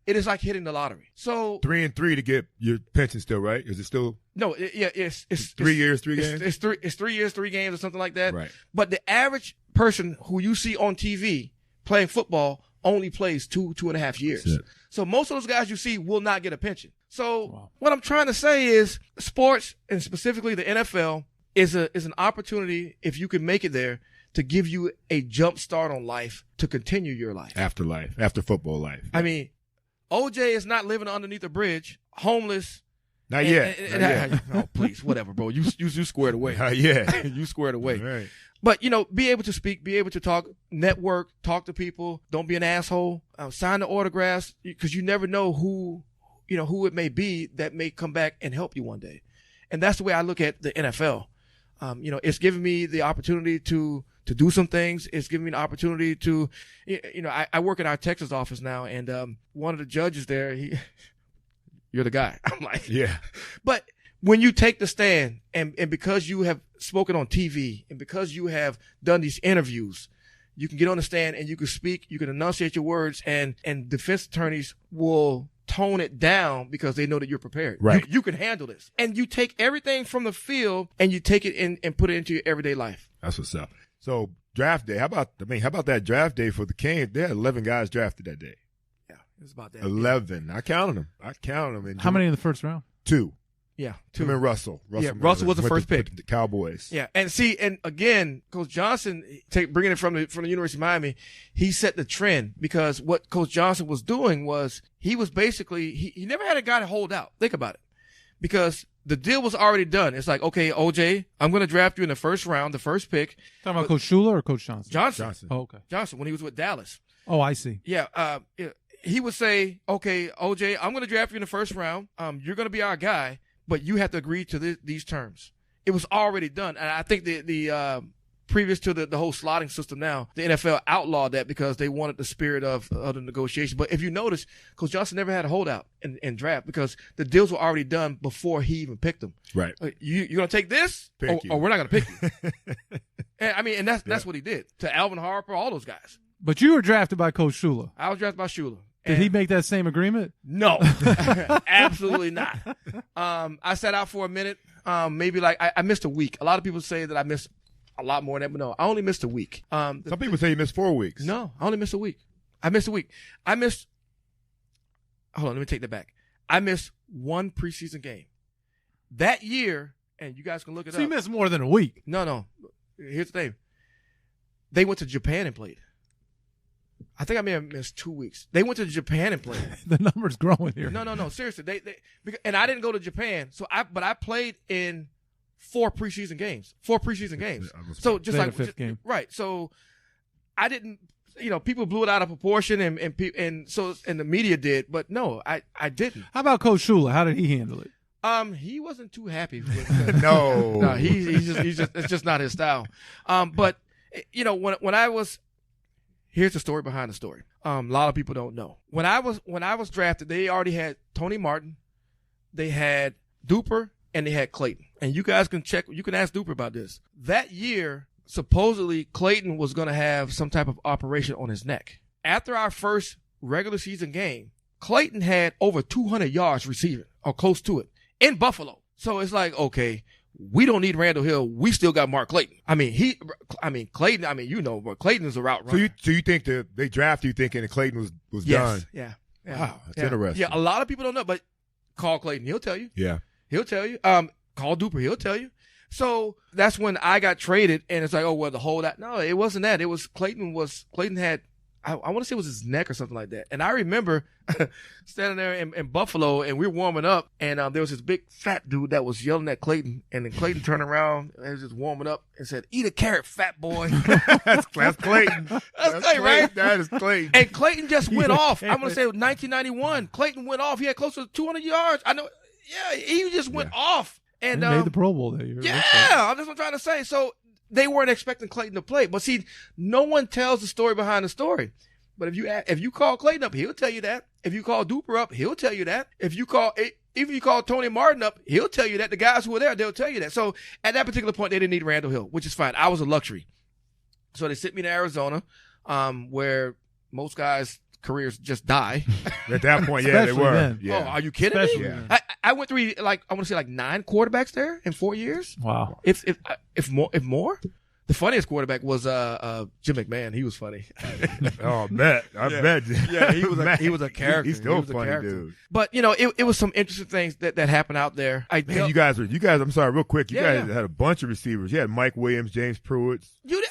It is like hitting the lottery. So 3 and 3 to get your pension still, right? Is it still? No, it's 3 years, 3 games. It's 3 years, 3 games, or something like that. Right. But the average person who you see on TV playing football only plays 2.5 years. So most of those guys you see will not get a pension. So What I'm trying to say is sports, and specifically the NFL, is an opportunity, if you can make it there, to give you a jump start on life to continue your life. After football life. I mean, OJ is not living underneath a bridge, homeless. Not yet. Oh, please, whatever, bro. You squared away. Yeah. You squared away. Right. But, be able to speak, be able to talk, network, talk to people. Don't be an asshole. Sign the autographs, because you never know who it may be that may come back and help you one day. And that's the way I look at the NFL. It's giving me the opportunity to do some things. It's giving me an opportunity to, I work in our Texas office now, and one of the judges there, you're the guy. I'm like, yeah. But when you take the stand, and because you have spoken on TV, and because you have done these interviews, you can get on the stand and you can speak, you can enunciate your words, and defense attorneys will tone it down because they know that you're prepared. Right. You can handle this. And you take everything from the field and you take it in and put it into your everyday life. That's what's up. So draft day, how about that draft day for the Canes? They had 11 guys drafted that day. Yeah, it was about that. 11. I counted them. And how many in the first round? 2. Yeah, 2. Him and Russell. Russell was the first pick. The Cowboys. Yeah, and again, Coach Johnson, bringing it from the University of Miami, he set the trend, because what Coach Johnson was doing was he was basically he never had a guy to hold out. Think about it, because the deal was already done. It's like, okay, OJ, I'm going to draft you in the first round, the first pick. Talking about Coach Shula or Coach Johnson? Johnson. Oh, okay. Johnson, when he was with Dallas. Oh, I see. Yeah. He would say, okay, OJ, I'm going to draft you in the first round. You're going to be our guy, but you have to agree to these terms. It was already done. And I think the previous to the whole slotting system now, the NFL outlawed that because they wanted the spirit of the negotiation. But if you notice, Coach Johnson never had a holdout in draft because the deals were already done before he even picked them. Right. You're going to take this or we're not going to pick you. and that's what he did to Alvin Harper, all those guys. But you were drafted by Coach Shula. I was drafted by Shula. Did he make that same agreement? No, absolutely not. I sat out for a minute. Maybe like I missed a week. A lot of people say that I missed a lot more than that, but no, I only missed a week. Some people say you missed 4 weeks. No, I only missed a week. Hold on, let me take that back. I missed one preseason game. That year, and you guys can look it up. So you missed more than a week. No. Here's the thing. They went to Japan and played. I think I may have missed 2 weeks. They went to Japan and played. The number's growing here. No. Seriously, and I didn't go to Japan. But I played in 4 preseason games. So just like fifth game, right? So I didn't. People blew it out of proportion, and the media did, but no, I didn't. How about Coach Shula? How did he handle it? He wasn't too happy with No, he's just it's just not his style. But when I was. Here's the story behind the story. A lot of people don't know. When I was drafted, they already had Tony Martin, they had Duper, and they had Clayton. And you guys can check. You can ask Duper about this. That year, supposedly Clayton was going to have some type of operation on his neck. After our first regular season game, Clayton had over 200 yards receiving or close to it in Buffalo. So it's like, okay, we don't need Randal Hill. We still got Mark Clayton. Clayton, but Clayton is a route runner. So you think that they drafted you thinking that Clayton was done? Yeah. Wow, that's interesting. Yeah, a lot of people don't know, but call Clayton. He'll tell you. Yeah. He'll tell you. Call Duper. He'll tell you. So that's when I got traded, and it's like, oh, well, the holdout. No, it wasn't that. It was Clayton had, I want to say it was his neck or something like that. And I remember standing there in Buffalo, and we were warming up, and there was this big fat dude that was yelling at Clayton, and then Clayton turned around and was just warming up and said, "Eat a carrot, fat boy." That's Clayton. That's Clayton, right? That is Clayton. And Clayton just went off. I'm going to say it was 1991. Clayton went off. He had close to 200 yards. I know. Yeah, he just went off. And he made the Pro Bowl that year. Yeah, that's what I'm trying to say. So they weren't expecting Clayton to play. But see, no one tells the story behind the story. But if you call Clayton up, he'll tell you that. If you call Duper up, he'll tell you that. If you call Tony Martin up, he'll tell you that. The guys who were there, they'll tell you that. So at that particular point, they didn't need Randal Hill, which is fine. I was a luxury. So they sent me to Arizona, where most guys' careers just die. At that point, yeah, they were. Then. Yeah. Oh, are you kidding me? Yeah. I went through I want to say 9 quarterbacks there in 4 years. Wow. If more. The funniest quarterback was Jim McMahon. He was funny. Oh, I bet. Yeah, he was a character. He's still a funny dude. But it was some interesting things that happened out there. You guys. I'm sorry, real quick. You guys had a bunch of receivers. You had Mike Williams, James Pruitt,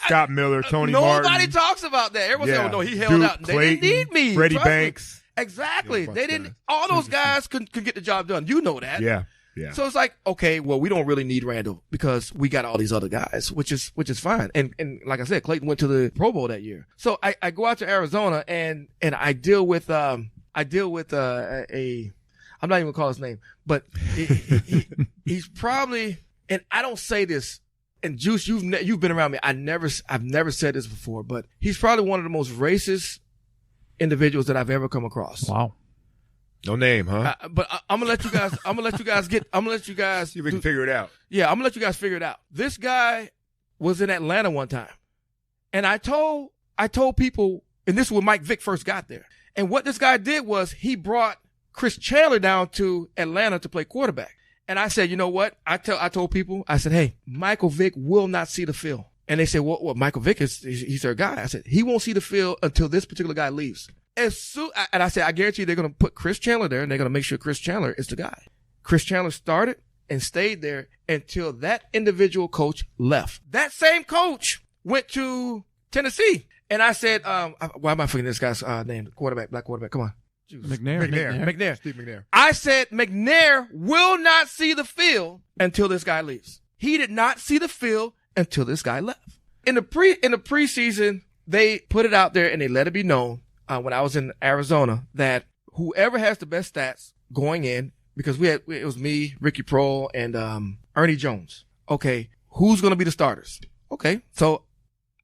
Scott Miller, Tony Martin. Nobody talks about that. Everyone says, "Oh no, he held out." Clayton, they didn't need me. Freddie Banks. Exactly. They didn't. All those guys could get the job done. You know that. Yeah. Yeah. So it's like, okay, well, we don't really need Randal because we got all these other guys, which is fine. And like I said, Clayton went to the Pro Bowl that year. So I go out to Arizona and I deal with a I'm not even gonna call his name, but he's probably, and I don't say this, and Juice, you've been around me. I've never said this before, but he's probably one of the most racist individuals that I've ever come across. Wow. No name, huh? But I'm gonna let you guys. I'm gonna let you guys. See if we can figure it out. Yeah, I'm gonna let you guys figure it out. This guy was in Atlanta one time, and I told people, and this is when Mike Vick first got there. And what this guy did was he brought Chris Chandler down to Atlanta to play quarterback. And I said, you know what? I told people, I said, hey, Michael Vick will not see the field. And they said, well, Michael Vick he's their guy. I said, he won't see the field until this particular guy leaves. And I said, I guarantee you they're going to put Chris Chandler there, and they're going to make sure Chris Chandler is the guy. Chris Chandler started and stayed there until that individual coach left. That same coach went to Tennessee. And I said, why am I forgetting this guy's name? Black quarterback. Come on. McNair. Steve McNair. I said, McNair will not see the field until this guy leaves. He did not see the field until this guy left. In the preseason, they put it out there and they let it be known when I was in Arizona that whoever has the best stats going in, because it was me, Ricky Prohl, and Ernie Jones. Okay, who's going to be the starters? okay. So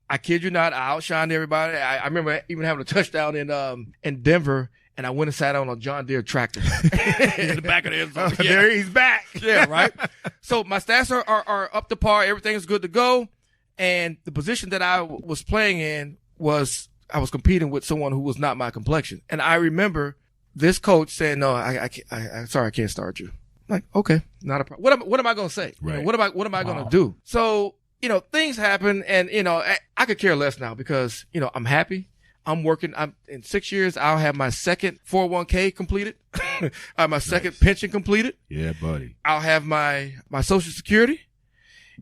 I kid you not, I outshined everybody. I remember even having a touchdown in Denver, and I went and sat on a John Deere tractor in the back of the end zone. Yeah. There he's back. Yeah, right. So my stats are up to par. Everything is good to go. And the position that I was playing in was I was competing with someone who was not my complexion. And I remember this coach saying, "No, I'm sorry, I can't start you." I'm like, okay, not a problem. What am I going to say? Right. You know, what am I going to do? So, things happen, and, I could care less now because, I'm happy. I'm working. In 6 years, I'll have my second 401k completed. I have my second pension completed. Yeah, buddy. I'll have my Social Security,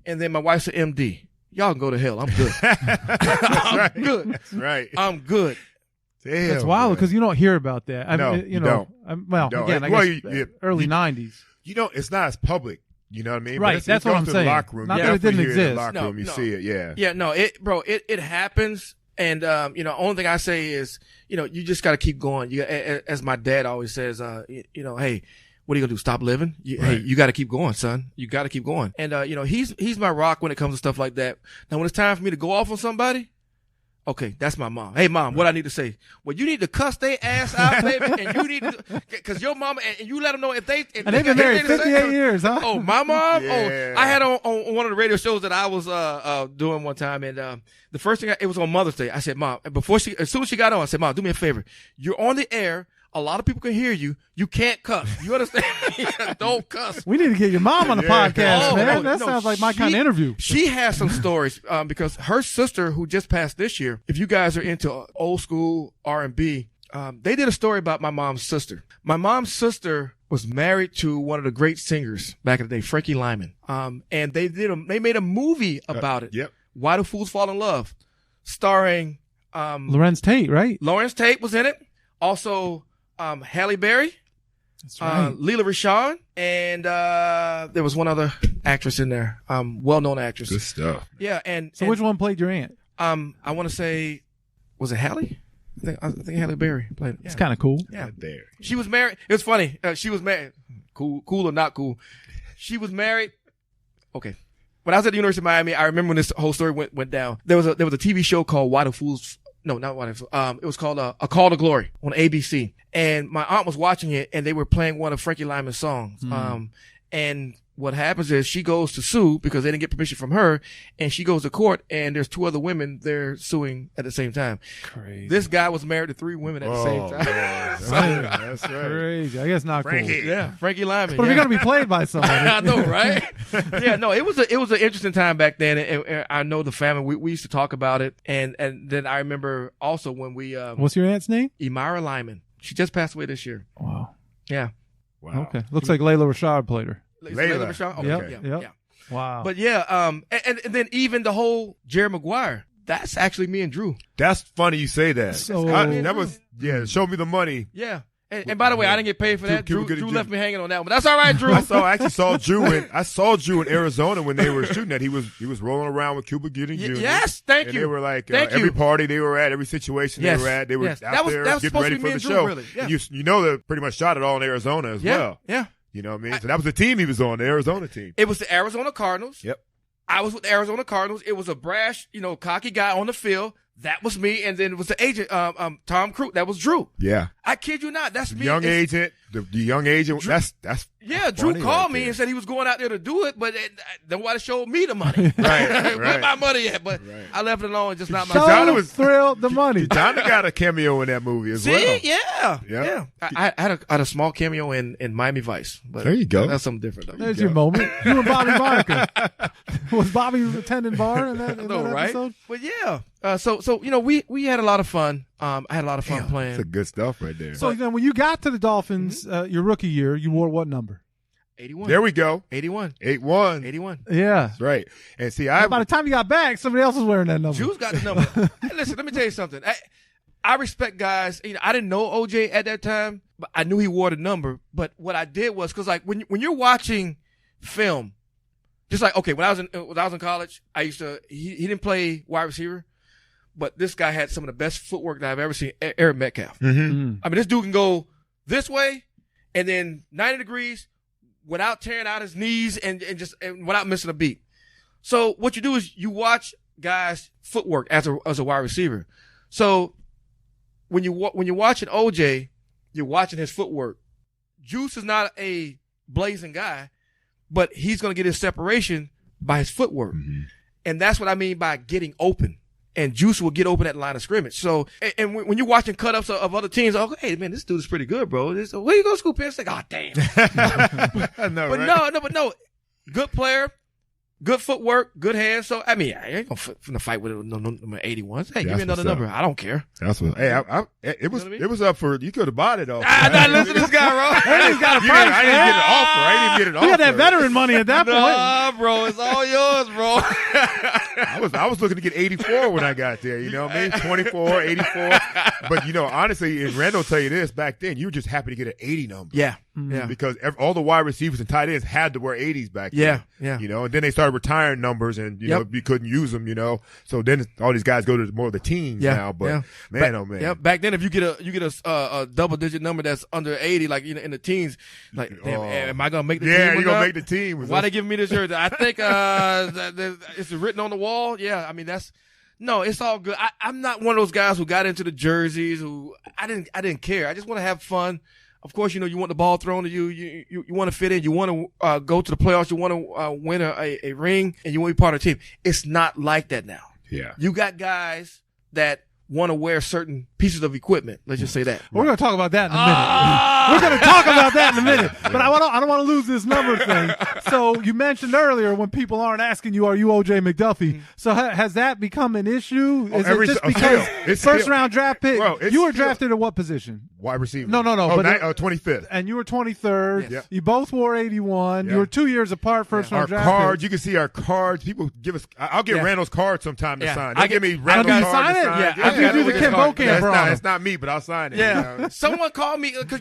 and then my wife's an MD. Y'all can go to hell. I'm good. I'm good. That's right. I'm good. Damn, That's wild because you don't hear about that. No, you don't. Again, I guess early 90s. It's not as public. You know what I mean? Right. That's what I'm saying. The locker room. Not that it didn't exist. In the locker room, you see it. Yeah. Yeah. No. It happens. And only thing I say is, you just got to keep going. You, as my dad always says, hey, what are you gonna do? Stop living? Hey, you got to keep going, son. You got to keep going. And he's my rock when it comes to stuff like that. Now, when it's time for me to go off on somebody, okay, that's my mom. Hey, mom, what I need to say? Well, you need to cuss their ass out, baby, and you need to, because your mama, and you let them know if they. And they've been married 58 years, huh? Oh, my mom. Yeah. Oh, I had on one of the radio shows that I was doing one time, and the first thing it was on Mother's Day. I said, Mom, as soon as she got on, I said, Mom, do me a favor. You're on the air. A lot of people can hear you. You can't cuss. You understand? Don't cuss. We need to get your mom on the podcast, man. That sounds like my kind of interview. She has some stories because her sister, who just passed this year, if you guys are into old school R&B, they did a story about my mom's sister. My mom's sister was married to one of the great singers back in the day, Frankie Lyman. And they made a movie about it. Yep. Why Do Fools Fall in Love? Starring Lorenz Tate, right? Lawrence Tate was in it. Also Halle Berry. That's right. Leela Rashawn, and there was one other actress in there, well-known actress. Good stuff. Yeah, and which one played your aunt? I want to say, was it Halle? I think Halle Berry played it. It's kind of cool. Yeah, There. she was married. It was funny. She was married. Cool or not cool? She was married. Okay. When I was at the University of Miami, I remember when this whole story went down. There was a TV show called Why Do Fools? No, not Why Do Fools. It was called A Call to Glory on ABC. And my aunt was watching it, and they were playing one of Frankie Lyman's songs. And what happens is she goes to sue because they didn't get permission from her, and she goes to court, and there's two other women they're suing at the same time. Crazy. This guy was married to 3 women at the same time. That's right. Crazy. I guess not Frankie. cool. Yeah, Frankie Lyman. But if you're gonna be played by somebody, I know, right? Yeah, no, it was an interesting time back then, and I know the family. We used to talk about it, and then I remember also when we. What's your aunt's name? Imara Lyman. She just passed away this year. Wow. Yeah. Wow. Okay. Looks like Layla Rashad played her. Layla Rashawn? Okay. Yep. Yeah. Wow. But yeah, and then even the whole Jerry Maguire. That's actually me and Drew. That's funny you say that. So- that was show me the money. Yeah. And by the way, I didn't get paid for that. Cuba Drew Gooding left Jr. me hanging on that one, but that's all right, Drew. I actually saw Drew in Arizona when they were shooting that. He was rolling around with Cuba Gooding Jr. Yes, thank and you. They were like Thank you. every party they were at, every situation Yes, they were at, they were yes. out That was there supposed getting to ready be for me the and Drew, show. really. Yeah. And you know they pretty much shot it all in Arizona as well. Yeah. You know what I mean? So that was the team he was on, the Arizona team. It was the Arizona Cardinals. Yep. I was with the Arizona Cardinals. It was a brash, cocky guy on the field. That was me. And then it was the agent, Tom Cruise. That was Drew. Yeah. I kid you not. That's me. Young agent. The young agent. Drew, that's yeah. Drew funny called right me there. and said he was going out there to do it, but nobody showed me the money. Right. Where my money at? But Right. I left it alone. Just not my. Show John the was- thrill, the money. Johnny got a cameo in that movie as See, well. yeah. I had a small cameo in Miami Vice. But There you go. That's something different though. There's your moment. You and Bobby Barker. Was Bobby attending bar in that No, right? episode? But yeah. So we had a lot of fun. I had a lot of fun playing. That's good stuff right there. So then when you got to the Dolphins, your rookie year, you wore what number? 81. There we go. 81. 8-1. 81. Yeah. That's right. And see, And by the time you got back, somebody else was wearing that number. Juice got the number. Hey, listen, let me tell you something. I respect guys. I didn't know OJ at that time, but I knew he wore the number. But what I did was, because like when you're watching film, just like, okay, when I was in college, I used to, he didn't play wide receiver, but this guy had some of the best footwork that I've ever seen. Eric Metcalf. Mm-hmm. I mean, this dude can go this way and then 90 degrees without tearing out his knees and without missing a beat. So what you do is you watch guys' footwork as a wide receiver. So when you're watching OJ, you're watching his footwork. Juice is not a blazing guy, but he's going to get his separation by his footwork. Mm-hmm. And that's what I mean by getting open. And Juice will get open at the line of scrimmage. So, and when you're watching cut-ups of other teams, oh, hey, man, this dude is pretty good, bro. Where you go to school, Penn State? Oh, damn. But no. Good player, good footwork, good hands. So, I mean, I ain't gonna fight with number 81. Hey, give me another number. I don't care. That's what. Hey, it was up for. You could have bought it off. I'm not listening to this guy, bro. I didn't get an offer. I didn't get an offer. You got that veteran money at that point. Nah, bro, it's all yours, bro. I was looking to get 84 when I got there. You know what I mean? 24, 84. But honestly, and Randall will tell you this, back then you were just happy to get an 80 number. Yeah. Mm-hmm. Yeah. Because all the wide receivers and tight ends had to wear 80s back then. Yeah. And then they started retiring numbers and, you couldn't use them, So then all these guys go to more of the teams now. But man, oh man. Yeah. Back then, if you get a double digit number that's under 80, like in the teens, like, damn, am I going to make the team? Yeah, you're going to make the team. Why they giving me this shirt? I think it's written on the wall. Yeah. I mean, no, it's all good. I'm not one of those guys who got into the jerseys who I didn't care. I just want to have fun. Of course, you want the ball thrown to you. You want to fit in. You want to go to the playoffs. You want to win a ring, and you want to be part of the team. It's not like that now. Yeah. You got guys that want to wear certain pieces of equipment. Let's just say that. We're going to talk about that in a minute. We're going to talk about that in a minute. But I don't want to lose this number thing. So you mentioned earlier when people aren't asking you, are you O.J. McDuffie? Mm-hmm. So has that become an issue? Is it just because first-round draft pick? Bro, you were drafted at what position? Wide receiver. No. 25th. And you were 23rd. Yes. You both wore 81. You were 2 years apart, first-round draft pick. Our cards, you can see our cards. People give us – I'll get Randall's card sometime to sign. Give me Randall's card to sign. Yeah. You do the Kim Bokamp. It's not me, but I'll sign it. Yeah. Someone called me because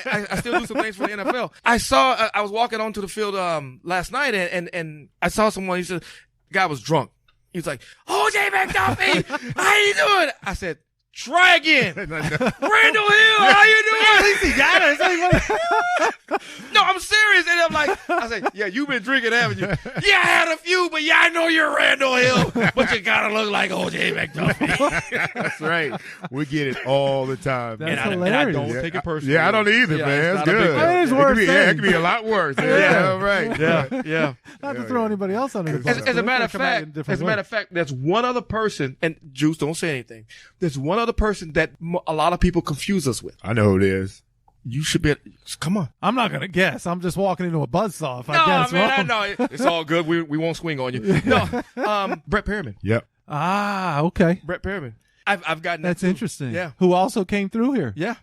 I still do some things for the NFL. I was walking onto the field last night and I saw someone. He said, guy was drunk. He was like, "O.J. McDuffie, how you doing?" I said, "Try again." Randal Hill, how you doing? At least he got it. No, I'm serious. And I said, "Yeah, you've been drinking, haven't you?" "Yeah, I had a few, but I know you're Randal Hill, but you gotta look like O.J. McDuffie." That's right. We get it all the time. That's and I don't take it personally. Yeah, I don't either, man. That's good. It could be a lot worse. Yeah, right. Yeah. Not to throw anybody else under the bus. As a matter of fact, there's one other person, and Juice, don't say anything. There's one other person that a lot of people confuse us with. I know who it is. You should be. Come on. I'm not gonna guess. I'm just walking into a buzzsaw. If I guess man, wrong. I know it's all good. We won't swing on you. No, Brett Perriman. Yep. Ah, okay. Brett Perriman. I've gotten that's that interesting. Yeah. Who also came through here? Yeah.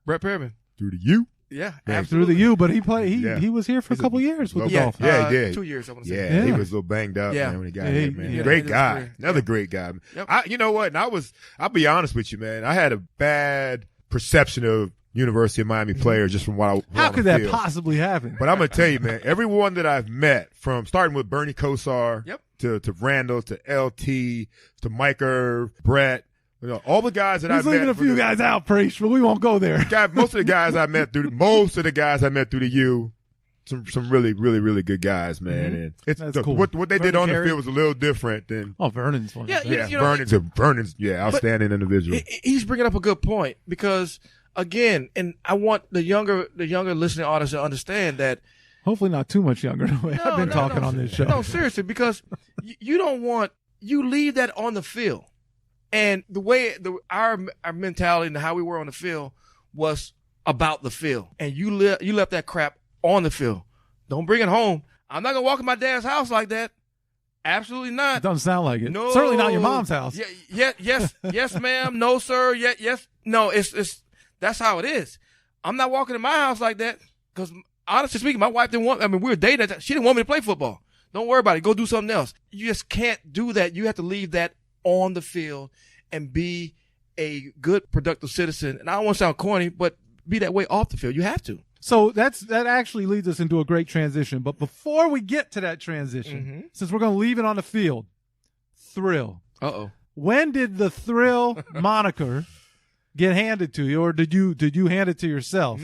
Brett Perriman. Through the U. Yeah, through the U, but he played. He was here for a couple years with the Dolphins. Yeah, he did. 2 years, I want to say. Yeah, he was a little banged up man, when he got here, man. Great guy. Another great guy. Yep. You know what? And I'll be honest with you, man. I had a bad perception of University of Miami players just from what I How could that possibly happen? But I'm going to tell you, man, everyone that I've met, from starting with Bernie Kosar to Randall to LT to Mike Irv, Brett, all the guys that I've met. He's leaving a few guys out, Preach, but we won't go there. Most of the guys I met through the U, some really, really, really good guys, man. And it's cool. What they did on the field was a little different than. Oh, Vernon's one. Vernon's outstanding individual. He's bringing up a good point because again, and I want the younger listening audience to understand that. Hopefully, not too much younger than the way I've been talking on this show. No, seriously, because you leave that on the field. And the way our mentality and how we were on the field was about the field, and you left that crap on the field. Don't bring it home. I'm not gonna walk in my dad's house like that. Absolutely not. It doesn't sound like it. No. Certainly not your mom's house. Yes, ma'am. No, sir. Yes. No, it's that's how it is. I'm not walking in my house like that because honestly speaking, my wife didn't want. I mean, we were dating. She didn't want me to play football. Don't worry about it. Go do something else. You just can't do that. You have to leave that on the field and be a good, productive citizen. And I don't want to sound corny, but be that way off the field. You have to. So that actually leads us into a great transition. But before we get to that transition, since we're going to leave it on the field, Thrill. Uh-oh. When did the Thrill moniker get handed to you, or did you hand it to yourself?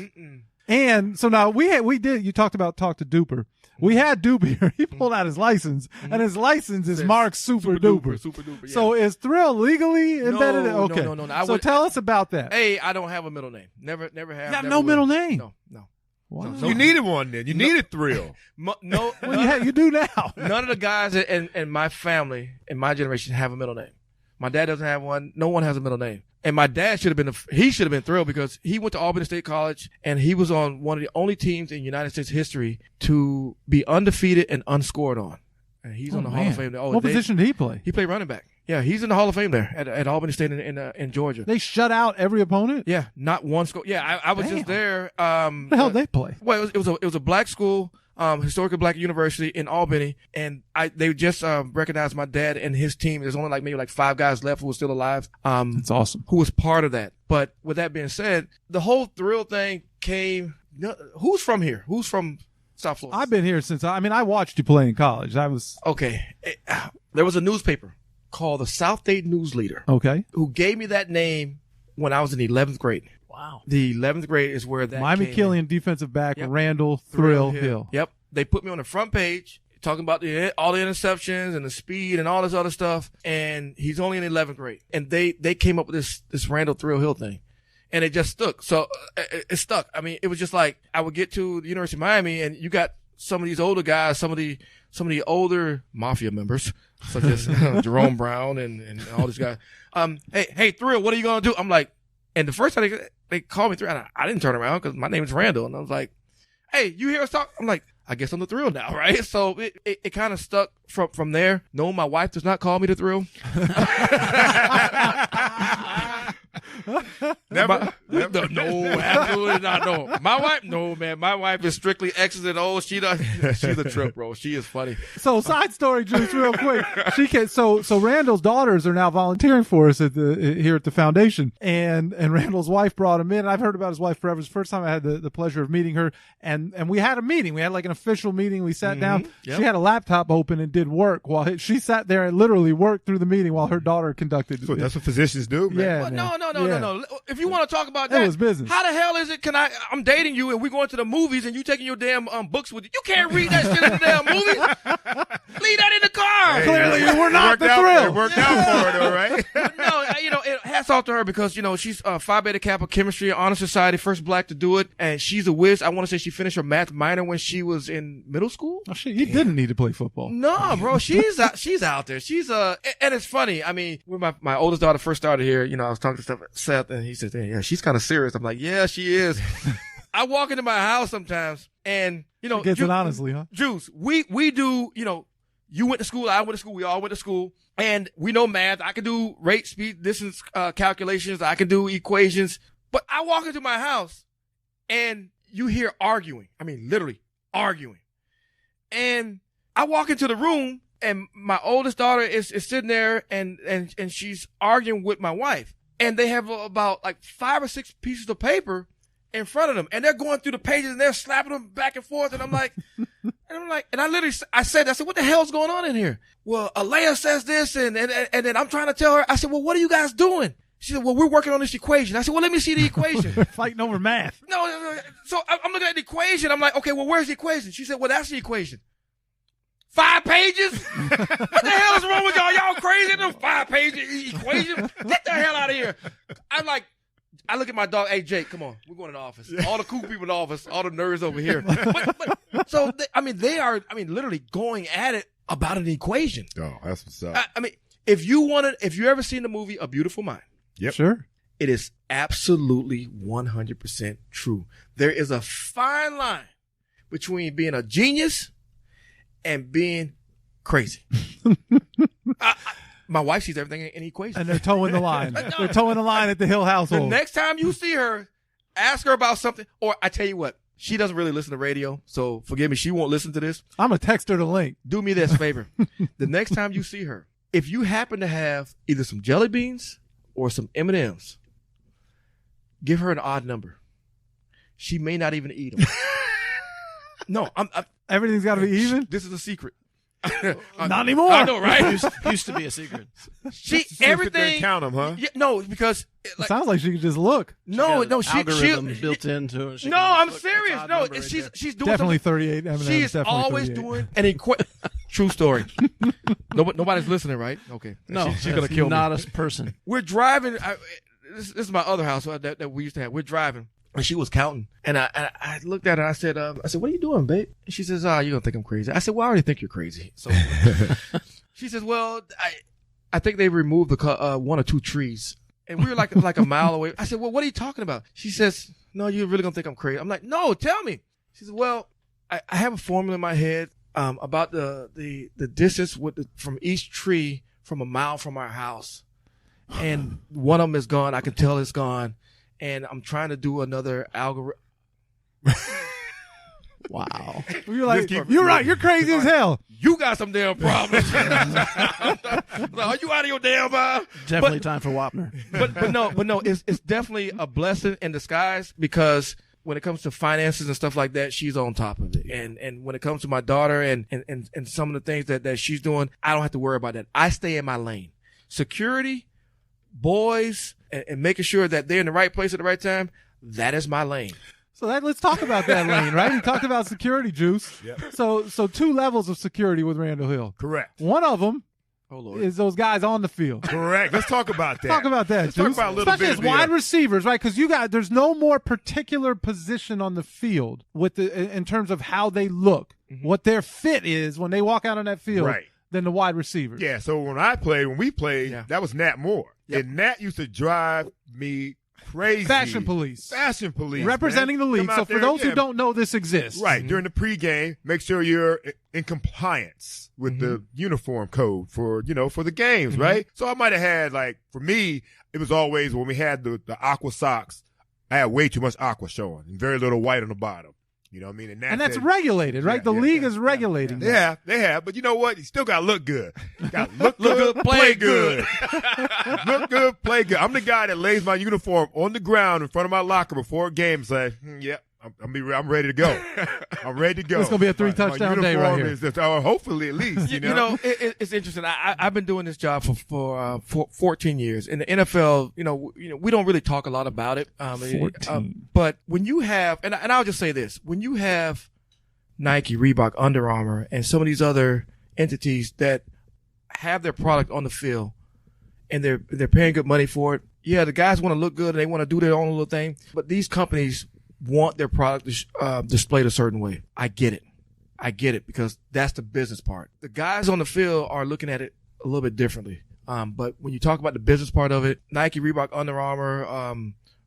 And so now we did. You talked about talk to Duper. We had Duper here. He pulled out his license, and his license is marked Super Duper. Super Duper. Yeah. So is Thrill legally embedded? No, Okay. no. So tell us about that. Hey, I don't have a middle name. Never have. You have never no will. middle name? No. Wow. No. You needed one then. You needed Thrill. No. Well, you do now. None of the guys in my family, in my generation, have a middle name. My dad doesn't have one. No one has a middle name. And my dad should have been thrilled because he went to Albany State College and he was on one of the only teams in United States history to be undefeated and unscored on. And he's on the Hall of Fame. What position did he play? He played running back. Yeah, he's in the Hall of Fame there at Albany State in Georgia. They shut out every opponent? Yeah, not one score. Yeah, I was just there. What the hell did they play? Well, it was a black school. Historically black university in Albany, and they just recognized my dad and his team. There's only maybe 5 guys left who were still alive. That's awesome. Who was part of that. But with that being said, the whole Thrill thing came. Who's from here? Who's from South Florida? I've been here since. I watched you play in college. Okay. There was a newspaper called the South Dade News Leader. Okay. Who gave me that name when I was in the 11th grade. Wow. The 11th grade is where that Miami Killian defensive back, Randal Hill. Yep. They put me on the front page talking about all the interceptions and the speed and all this other stuff. And he's only in 11th grade. And they came up with this Randal Hill thing. And it just stuck. So it stuck. I mean, it was just like I would get to the University of Miami and you got some of these older guys, some of the older mafia members, such as Jerome Brown and all these guys. Hey, Thrill, what are you going to do? I'm like, and the first time they called me Thrill, and I didn't turn around because my name is Randall. And I was like, hey, you hear us talk? I'm like, I guess I'm the Thrill now, right? So it kind of stuck from there. No, my wife does not call me the Thrill. Never. No, absolutely not. No, my wife. No, man. My wife is strictly X's and O's. She's a trip, bro. She is funny. So, side story, Juice, real quick. So Randall's daughters are now volunteering for us here at the foundation, and Randall's wife brought him in. I've heard about his wife forever. It's the first time I had the pleasure of meeting her, and we had a meeting. We had like an official meeting. We sat down. Yep. She had a laptop open and did work while she sat there and literally worked through the meeting while her daughter conducted. That's what physicians do, man. Yeah, well, no. If you want to talk about that, it was business. How the hell is it? I'm dating you and we're going to the movies and you taking your damn books with you? You can't read that shit in the damn movie. Leave that in the car. Hey, clearly, we're not the Thrill. It worked out for her, though, right? No, hats off to her because she's Phi Beta Kappa Chemistry Honor Society, first black to do it, and she's a whiz. I want to say she finished her math minor when she was in middle school. Oh shit, you didn't need to play football. No, bro, she's out there. She's and it's funny. I mean, when my oldest daughter first started here, I was talking to Seth, and he said, "Yeah, she's kind of serious." I'm like, "Yeah, she is." I walk into my house sometimes, and she gets it honestly, huh? Juice, we do. You went to school, I went to school, we all went to school, and we know math. I can do rate, speed, distance calculations. I can do equations. But I walk into my house, and you hear arguing. I mean, literally arguing. And I walk into the room, and my oldest daughter is sitting there, and she's arguing with my wife. And they have about 5 or 6 pieces of paper in front of them, and they're going through the pages and they're slapping them back and forth. And I'm like, and I said, what the hell's going on in here? Well, Alea says this, and then I'm trying to tell her. I said, well, what are you guys doing? She said, well, we're working on this equation. I said, well, let me see the equation. Fighting over math. No. So I'm looking at the equation. I'm like, okay, well, where's the equation? She said, well, that's the equation. 5 pages? What the hell is wrong with y'all? Y'all crazy? No 5-page equation? Get the hell out of here. I look at my dog. Hey, Jake, come on. We're going to the office. All the cool people in the office, all the nerds over here. So they are literally going at it about an equation. Oh, that's what's up. If you ever seen the movie A Beautiful Mind. Yep. Sure. It is absolutely 100% true. There is a fine line between being a genius and being crazy. My wife sees everything in equation. And they're towing the line. They're towing the line at the Hill household. The next time you see her, ask her about something. Or I tell you what, she doesn't really listen to radio, so forgive me, she won't listen to this. I'm going to text her the link. Do me this favor. The next time you see her, if you happen to have either some jelly beans or some M&Ms, give her an odd number. She may not even eat them. No, everything's got to be even? This is a secret. Not anymore. I know, right? Used to be a secret. Sit there and count them, huh? Yeah, no, because It sounds like she could just look. no, She she built into it. no, I'm serious. No, she's doing Definitely something. 38 M&Ms. She is definitely always 38. doing an true story. Nobody's listening, right? Okay. No, she's gonna kill me. not a person. We're driving. This is my other house that we used to have. We're driving, and she was counting, and I looked at her. I said, "What are you doing, babe?" And she says, "You're gonna think I'm crazy." I said, "Well, I already think you're crazy." So she says, "Well, I think they removed the one or two trees." And we were like a mile away. I said, "Well, what are you talking about?" She says, "No, you're really gonna think I'm crazy." I'm like, "No, tell me." She says, "Well, I have a formula in my head about the distance from each tree from a mile from our house, and one of them is gone. I can tell it's gone, and I'm trying to do another algorithm." Wow. You're like, you're right. You're crazy as hell. You got some damn problems. Are you out of your damn mind? Definitely time for Wapner. But no, it's definitely a blessing in disguise, because when it comes to finances and stuff like that, she's on top of it. And when it comes to my daughter and some of the things that she's doing, I don't have to worry about that. I stay in my lane. Security, boys, and making sure that they're in the right place at the right time, that is my lane. So let's talk about that lane, right? You talked about security, Juice. Yep. So 2 levels of security with Randal Hill. Correct. One of them Lord. is those guys on the field. Correct. Let's talk about that. Talk about that, Let's talk Juice. about a little Especially bit as of the, wide receivers, right? Because there's no more particular position on the field in terms of how they look, what their fit is when they walk out on that field, Right. than the wide receivers. Yeah, so when we played, that was Nat Moore. Yep. And Nat used to drive me crazy. Fashion police. Representing man. the league. Come So out for there, those who yeah. don't know this exists. Right. During the pregame, make sure you're in compliance with the uniform code for the games, right? So I might have had, like, for me, it was always when we had the aqua socks, I had way too much aqua showing and very little white on the bottom. You know what I mean? And that's regulated, right? The league is regulating that. Yeah, they have. But you know what? You still got to look good. Got to look good, play good. Look good, play good. I'm the guy that lays my uniform on the ground in front of my locker before a game and say, I'm ready to go. I'm ready to go. It's going to be a 3-touchdown day right here. Hopefully, at least. It's interesting. I've been doing this job for 14 years. In the NFL, we don't really talk a lot about it. 14. But when you have, and I'll just say this, when you have Nike, Reebok, Under Armour, and some of these other entities that have their product on the field and they're paying good money for it, yeah, the guys want to look good and they want to do their own little thing. But these companies want their product displayed a certain way. I get it because that's the business part. The guys on the field are looking at it a little bit differently. But when you talk about the business part of it, Nike, Reebok, Under Armour,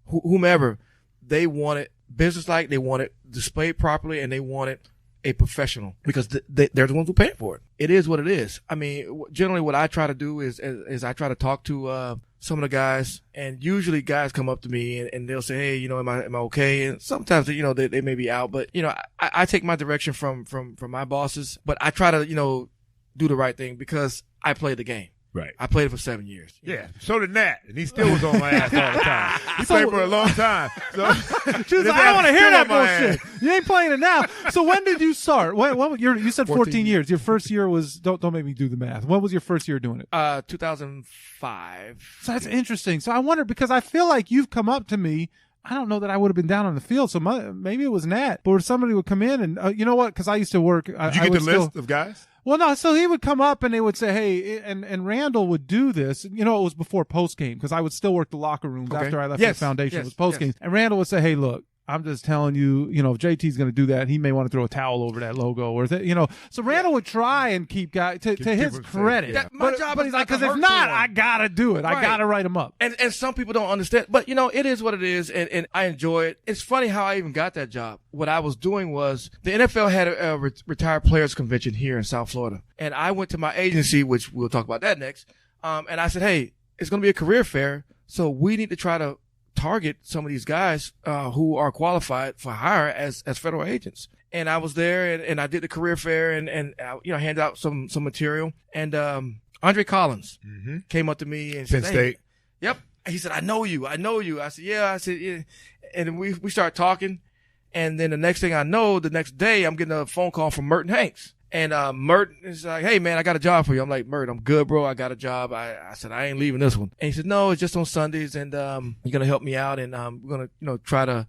whomever, they want it business-like, they want it displayed properly, and they want it a professional because they're the ones who pay for it. It is what it is. I mean, generally what I try to do is I try to talk to some of the guys, and usually guys come up to me and they'll say, "Hey, am I okay?" And sometimes they may be out, but I take my direction from my bosses, but I try to do the right thing because I play the game. Right. I played it for 7 years. Yeah. So did Nat, and he still was on my ass all the time. He played for a long time. So I don't want to hear that bullshit. You ain't playing it now. So when did you start? You said 14 years. Your first year was, don't make me do the math. When was your first year doing it? 2005. So that's interesting. So I wonder, because I feel like you've come up to me. I don't know that I would have been down on the field. So maybe it was Nat, but somebody would come in and, you know what? Because I used to work. Did you get the list of guys? Well, no. So he would come up and they would say, "Hey," and Randal would do this. It was before post game because I would still work the locker rooms after I left the foundation. It was post game, and Randal would say, "Hey, look, I'm just telling you, if JT's going to do that, he may want to throw a towel over that logo or So Randal would try and keep guys to his credit. Yeah. My job but is he's like, not to because if hurt not, someone. I gotta do it. Right. I gotta write him up. And some people don't understand, but it is what it is, and I enjoy it. It's funny how I even got that job. What I was doing was the NFL had a retired players convention here in South Florida, and I went to my agency, which we'll talk about that next. And I said, hey, it's going to be a career fair, so we need to try to target some of these guys who are qualified for hire as federal agents. And I was there and I did the career fair and handed out some material. And Andre Collins came up to me and Penn said, State. Hey, yep. He said, I know you. I said, yeah. I said, yeah. And we started talking. And then the next thing I know, the next day I'm getting a phone call from Merton Hanks. And Mert is like, hey, man, I got a job for you. I'm like, Mert, I'm good, bro. I got a job. I said, I ain't leaving this one. And he said, no, it's just on Sundays, and you're going to help me out, and we're going to try to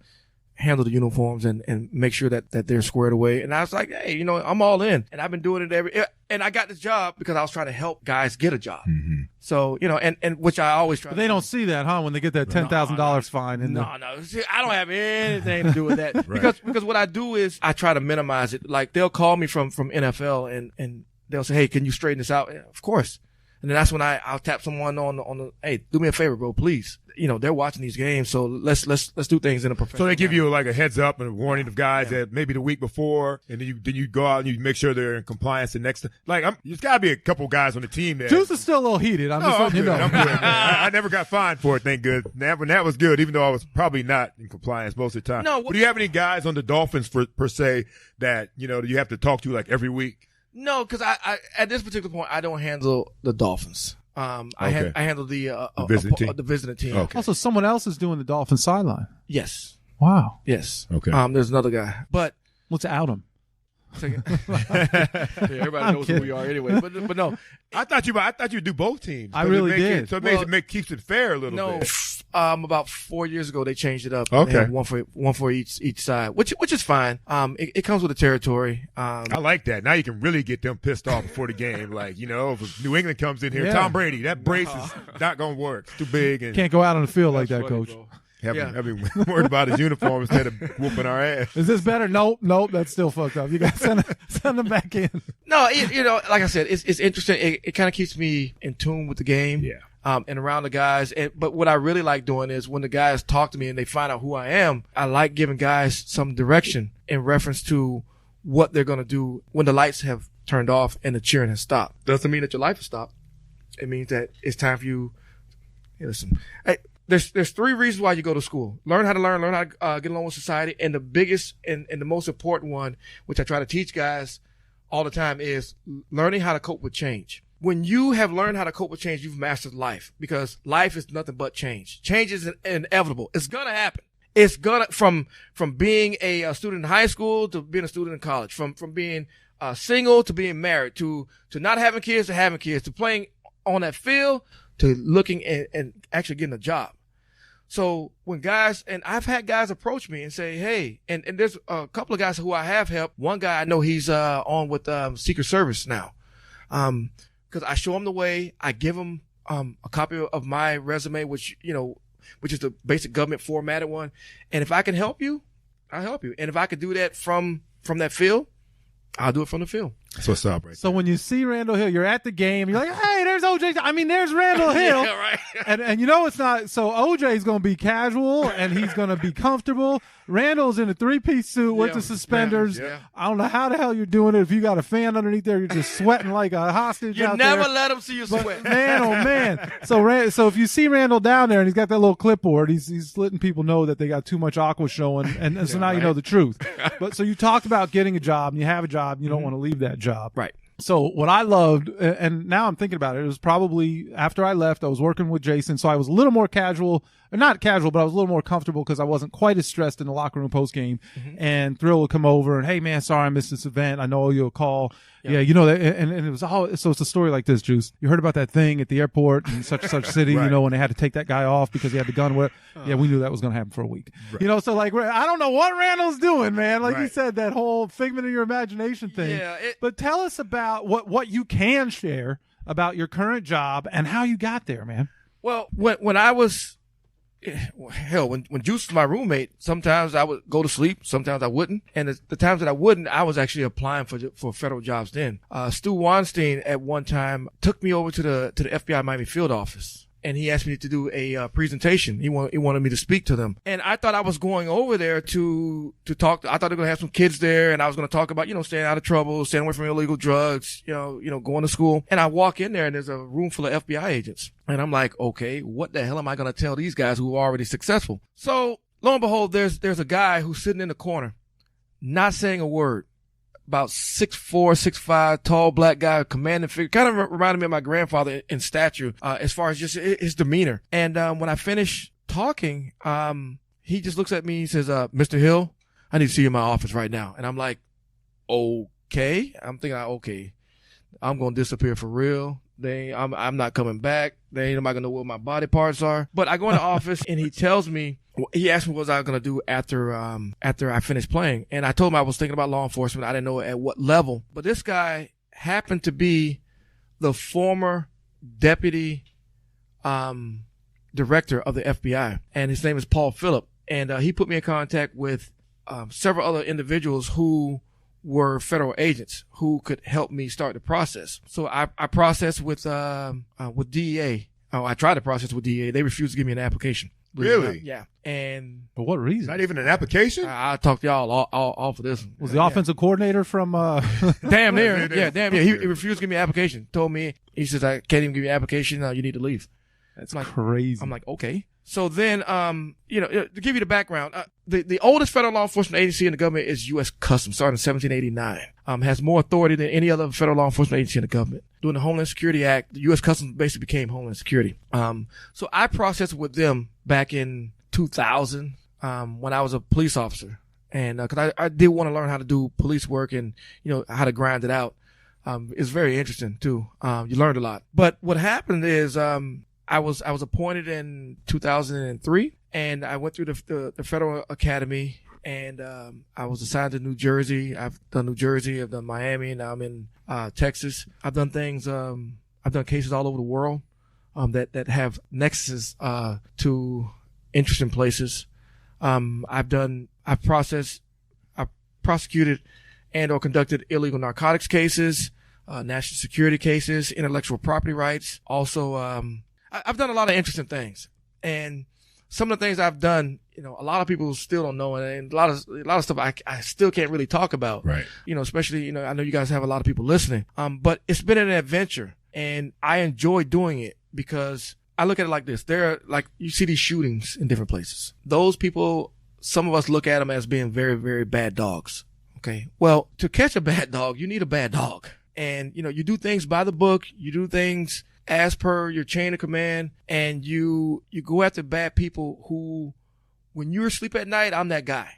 handle the uniforms and make sure that they're squared away. And I was like, hey, I'm all in. And I've been doing it and I got this job because I was trying to help guys get a job. Mm-hmm. So, and which I always try. But they don't see that, huh? When they get that $10,000 fine. No. See, I don't have anything to do with that. Right. Because what I do is I try to minimize it. Like, they'll call me from NFL and they'll say, hey, can you straighten this out? Yeah, of course. And then that's when I'll tap someone on the, hey, do me a favor, bro, please. They're watching these games, so let's do things in a professional. So they give you like a heads up and a warning of guys that maybe the week before, and then you go out and you make sure they're in compliance the next. There's got to be a couple guys on the team there. Juice is still a little heated. I'm just letting you know. I'm good, man. I never got fined for it, thank good. That was good, even though I was probably not in compliance most of the time. No, but do you have any guys on the Dolphins per se that you have to talk to like every week? No, because I at this particular point I don't handle the Dolphins. I handle the visiting team. Okay. Also, someone else is doing the Dolphins sideline. Yes. Wow. Yes. Okay. There's another guy, but let's out him. Everybody knows who we are anyway. But no, I thought you'd do both teams. I really did. So it keeps it fair a little bit. About 4 years ago they changed it up. Okay. They have one for each side, which is fine. It comes with the territory. I like that. Now you can really get them pissed off before the game. Like, if New England comes in here, Tom Brady, that brace is not gonna work. It's too big and can't go out on the field like that, Coach. Having worried about his uniform instead of whooping our ass. Is this better? Nope. That's still fucked up. You got to send them back in. No, like I said, it's interesting. It kind of keeps me in tune with the game. Yeah. And around the guys. But what I really like doing is when the guys talk to me and they find out who I am, I like giving guys some direction in reference to what they're going to do when the lights have turned off and the cheering has stopped. Doesn't mean that your life has stopped. It means that it's time for you. Hey, listen. There's 3 reasons why you go to school. Learn how to get along with society. And the biggest and the most important one, which I try to teach guys all the time, is learning how to cope with change. When you have learned how to cope with change, you've mastered life, because life is nothing but change. Change is inevitable. It's going to happen. It's going to, from being a student in high school to being a student in college, from being single to being married, to not having kids to having kids, to playing on that field, to looking and actually getting a job. So when guys, and I've had guys approach me and say, hey, and there's a couple of guys who I have helped. One guy I know he's on with Secret Service now. Because I show him the way. I give him a copy of my resume, which is the basic government formatted one. And if I can help you, I'll help you. And if I could do that from that field, I'll do it from the field. That's what's up, right? So when you see Randal Hill, you're at the game, you're like, hey, there's OJ. There's Randal Hill. Yeah, right. and it's not, so OJ's going to be casual and he's going to be comfortable. Randall's in a 3-piece suit with the suspenders. Yeah. I don't know how the hell you're doing it. If you got a fan underneath there, you're just sweating like a hostage You out never there. let him see you sweat. But man, oh man. So if you see Randal down there and he's got that little clipboard, he's letting people know that they got too much aqua showing, and so now you know the truth. But so you talked about getting a job, and you have a job, and you don't want to leave that job. Right. So what I loved, and now I'm thinking about it, it was probably after I left, I was working with Jason, so I was a little more casual, or not casual, but I was a little more comfortable because I wasn't quite as stressed in the locker room post game. And Thrill would come over and, hey man, sorry I missed this event. I know you'll call. Yeah, that, and it was all. So it's a story like this, Juice. You heard about that thing at the airport in such and such city, Right. when they had to take that guy off because he had the gun with. Yeah, we knew that was going to happen for a week. Right. So like, I don't know what Randall's doing, man. Like you Right. said, that whole figment of your imagination thing. Yeah, But tell us about what you can share about your current job and how you got there, man. Well, when I was, when Juice was my roommate, sometimes I would go to sleep, sometimes I wouldn't. And the times that I wouldn't, I was actually applying for federal jobs then. Stu Weinstein at one time took me over to the FBI Miami field office. And he asked me to do a presentation. He wanted me to speak to them. And I thought I was going over there to talk. I thought they were going to have some kids there, and I was going to talk about, staying out of trouble, staying away from illegal drugs, going to school. And I walk in there, and there's a room full of FBI agents. And I'm like, okay, what the hell am I going to tell these guys who are already successful? So lo and behold, there's a guy who's sitting in the corner, not saying a word. About 6'4", 6'5", tall black guy, commanding figure. Kind of reminded me of my grandfather in stature, as far as just his demeanor. And when I finish talking, he just looks at me. He says, "Mr. Hill, I need to see you in my office right now." And I'm like, "Okay." okay. I'm thinking, okay, I'm going to disappear for real. I'm not coming back. They ain't nobody gonna know what my body parts are. But I go in the office and he tells me, he asked me what I was gonna do after I finished playing. And I told him I was thinking about law enforcement. I didn't know at what level. But this guy happened to be the former deputy director of the FBI. And his name is Paul Phillip. And he put me in contact with several other individuals who were federal agents who could help me start the process. So I processed with DEA. Oh, I tried to process with DEA. They refused to give me an application. Really? Yeah. And For what reason? Not even an application? I'll talk to y'all all for this. Was the offensive coordinator from Damn near. Yeah, damn near. He refused to give me an application. Told me, he says, I can't even give you an application. No, you need to leave. That's crazy. I'm like, okay. So then, to give you the background, the oldest federal law enforcement agency in the government is U.S. Customs, started in 1789. Has more authority than any other federal law enforcement agency in the government. During the Homeland Security Act, the U.S. Customs basically became Homeland Security. So I processed with them back in 2000, when I was a police officer. And, cause I did want to learn how to do police work and, how to grind it out. It's very interesting too. You learned a lot. But what happened is, I was appointed in 2003, and I went through the federal academy, and I was assigned to New Jersey. I've done New Jersey, I've done Miami, and now I'm in Texas. I've done things. I've done cases all over the world that have nexuses to interesting places. I've prosecuted and or conducted illegal narcotics cases, national security cases, intellectual property rights. Also, I've done a lot of interesting things, and some of the things I've done, a lot of people still don't know, and a lot of stuff I still can't really talk about. Right. Especially, I know you guys have a lot of people listening. But it's been an adventure, and I enjoy doing it because I look at it like this. You see these shootings in different places. Those people, some of us look at them as being very, very bad dogs. Okay. Well, to catch a bad dog, you need a bad dog. And, you do things by the book. You do things as per your chain of command, and you go after bad people who, when you're asleep at night, I'm that guy.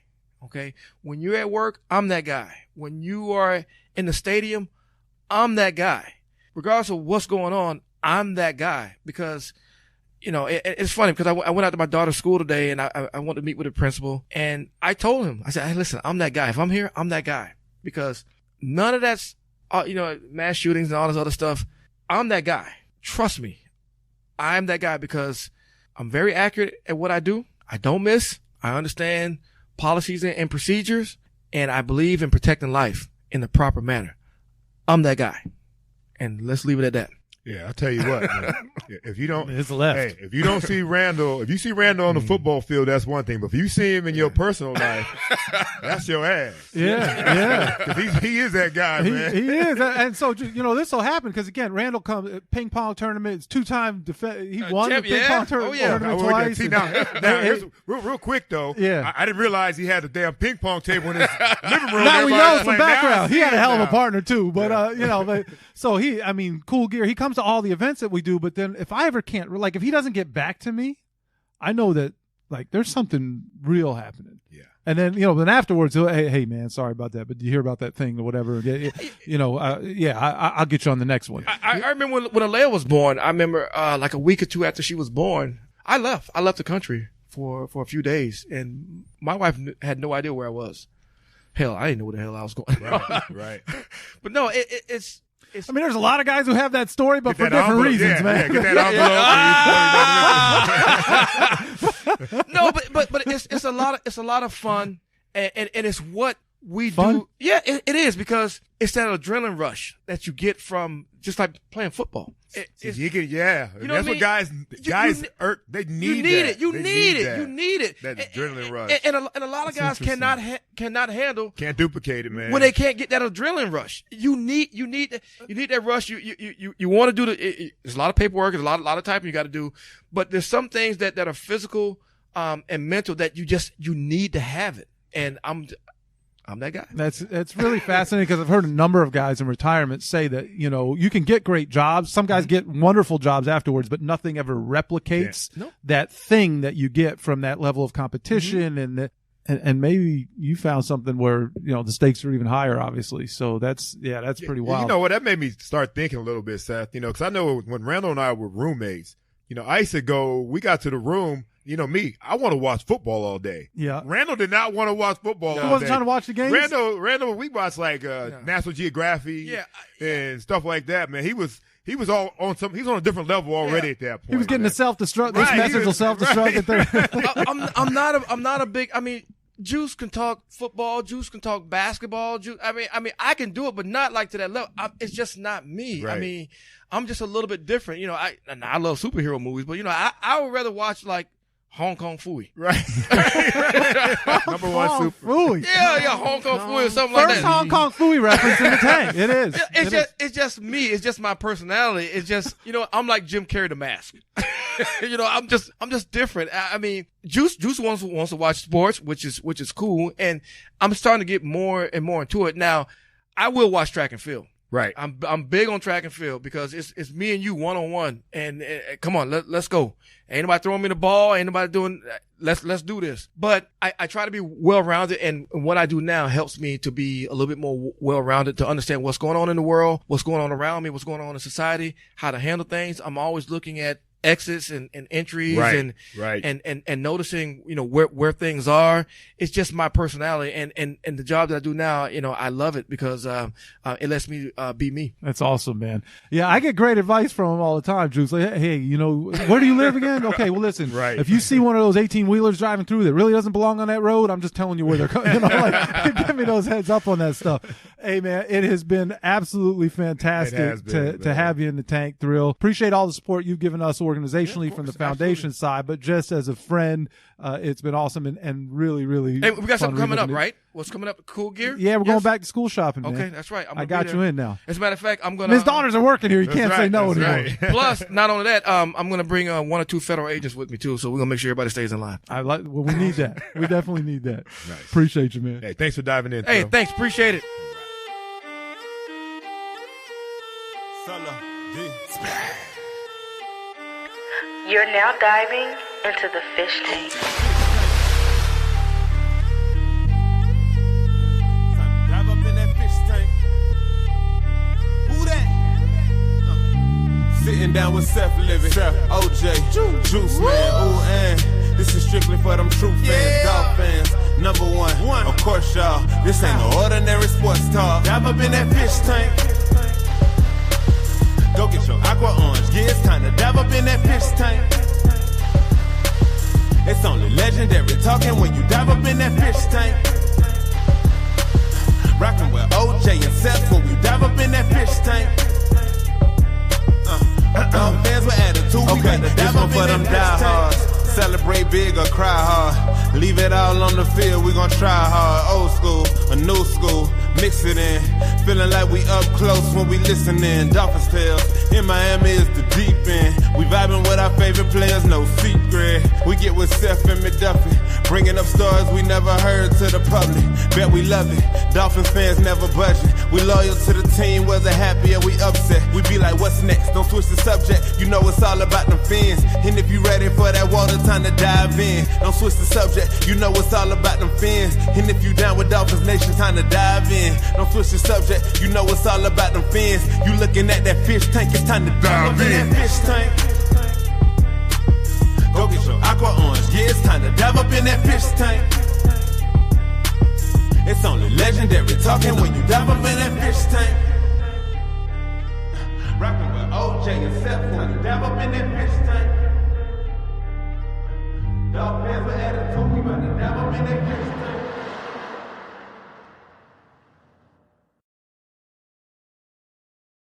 Okay. When you're at work, I'm that guy. When you are in the stadium, I'm that guy. Regardless of what's going on, I'm that guy. Because, it's funny because I went out to my daughter's school today, and I wanted to meet with the principal, and I told him, I said, hey, listen, I'm that guy. If I'm here, I'm that guy. Because none of that's, mass shootings and all this other stuff. I'm that guy. Trust me, I'm that guy because I'm very accurate at what I do. I don't miss. I understand policies and procedures, and I believe in protecting life in the proper manner. I'm that guy. And let's leave it at that. Yeah, I'll tell you what, man. If you don't, it's left. Hey, if you don't see Randal, if you see Randal on the football field, that's one thing. But if you see him in your personal life, that's your ass. Yeah. Because he is that guy, man. He is. And so, this will happen because, again, Randal comes ping pong tournament. It's two-time he won the ping pong tournament twice. See, now here's, real quick, though. Yeah. I didn't realize he had a damn ping pong table in his living room. Now we know some background. Now he had a hell of a partner, too. But, yeah. So cool gear. He comes to all the events that we do, but then if I ever can't, if he doesn't get back to me, I know that, there's something real happening. Yeah. And then, then afterwards, he'll, hey, man, sorry about that, but did you hear about that thing or whatever? I'll get you on the next one. I remember when Alea was born, I remember, like a week or two after she was born, I left the country for a few days, and my wife had no idea where I was. Hell, I didn't know where the hell I was going. Right. But no, it's there's a lot of guys who have that story, but for different reasons, man. Yeah, get that envelope. No, but it's a lot of fun, and it's what we fun? do. Yeah, it is, because it's that adrenaline rush that you get from just like playing football. You get, that's what guys they need. You need it. You need it. That adrenaline rush. And a lot of guys cannot handle. Can't duplicate it, man. When they can't get that adrenaline rush, you need that rush. You want to do there's a lot of paperwork, there's a lot of typing you got to do, but there's some things that are physical and mental that you need to have it. And I'm that guy. That's really fascinating because I've heard a number of guys in retirement say that, you can get great jobs. Some guys get wonderful jobs afterwards, but nothing ever replicates that thing that you get from that level of competition. And And maybe you found something where, the stakes are even higher, obviously. So that's pretty wild. You know what? That made me start thinking a little bit, Seth, because I know when Randall and I were roommates, I used to we got to the room, me, I want to watch football all day. Yeah. Randall did not want to watch football all day. He wasn't trying to watch the games? Randall, we watched like National Geographic and stuff like that, man. He was all on he's on a different level already at that point. He was getting the self-destruct. This message will self-destruct. Right. I'm not a big, Juice can talk football. Juice can talk basketball. I can do it, but not like to that level. It's just not me. Right. I'm just a little bit different. I love superhero movies, but I would rather watch like Hong Kong Phooey. Right. Number one super. Phooey. Yeah, Hong Kong Phooey or something like that. First Hong Kong Phooey reference in the tank. It is. It's just me. It's just my personality. It's just, I'm like Jim Carrey the Mask. I'm just different. Juice wants to watch sports, which is cool, and I'm starting to get more and more into it. Now, I will watch track and field. Right. I'm big on track and field because it's me and you one-on-one, and come on, let's go. Ain't nobody throwing me the ball. Ain't nobody doing. Let's do this. But I try to be well-rounded, and what I do now helps me to be a little bit more well-rounded, to understand what's going on in the world, what's going on around me, what's going on in society, how to handle things. I'm always looking at exits and entries and noticing, where things are. It's just my personality and the job that I do now, I love it because, it lets me, be me. That's awesome, man. Yeah. I get great advice from him all the time, Juice. Like, hey, where do you live again? Okay. Well, listen, if you see one of those 18 wheelers driving through that really doesn't belong on that road, I'm just telling you where they're coming, give me those heads up on that stuff. Hey man, it has been absolutely fantastic to have you in the tank, Thrill. Appreciate all the support you've given us organizationally from the foundation side, but just as a friend, it's been awesome and really, really. Hey, we got something coming up, right? What's coming up? Cool gear? Yeah, we're going back to school shopping, man. Okay, that's right. I got you in now. As a matter of fact, I'm gonna. His daughters are working here. You can't say no anymore. Right. Plus, not only that, I'm gonna bring one or two federal agents with me too, so we're gonna make sure everybody stays in line. We need that. We definitely need that. Nice. Appreciate you, man. Hey, thanks for diving in. Hey, Phil. thanks. Appreciate it. You're now diving into the fish tank. Dive up in that fish tank. Who that? Sitting down with Seth Living, OJ, Juice Man. Ooh, and this is strictly for them true fans, Dolphins. Number one. Of course, y'all. This ain't no ordinary sports talk. Dive up in that fish tank. Go get your aqua orange. Yeah, it's time to dive up in that fish tank. It's only legendary talking when you dive up in that fish tank. Rockin' with OJ and Seth when we dive up in that fish tank. Fans with attitude. Okay, this one for them diehards. Celebrate big or cry hard. Leave it all on the field, we gon' try hard. Old school, a new school, mix it in. Feeling like we up close when we listening. Dolphins tales, in Miami is the deep end. We vibing with our favorite players, no secret. We get with Seth and McDuffie, bringing up stories we never heard to the public. Bet we love it, Dolphins fans never budging. We loyal to the team, whether happy or we upset. We be like, what's next? Don't switch the subject, you know it's all about them fins. And if you ready for that water, time to dive in. Don't switch the subject, you know it's all about them fins. And if you down with Dolphins Nation, time to dive in. Don't switch the subject, you know it's all about them fins. You looking at that fish tank, it's time to dive in. That fish tank. Go get your aqua orange, yeah, it's time to dive up in that fish tank. It's only legendary talking when you dive up in that fish tank. Rockin' with OJ and Seth when you dive up in that fish tank. Dog fans with attitude, we about to dive up in that fish tank.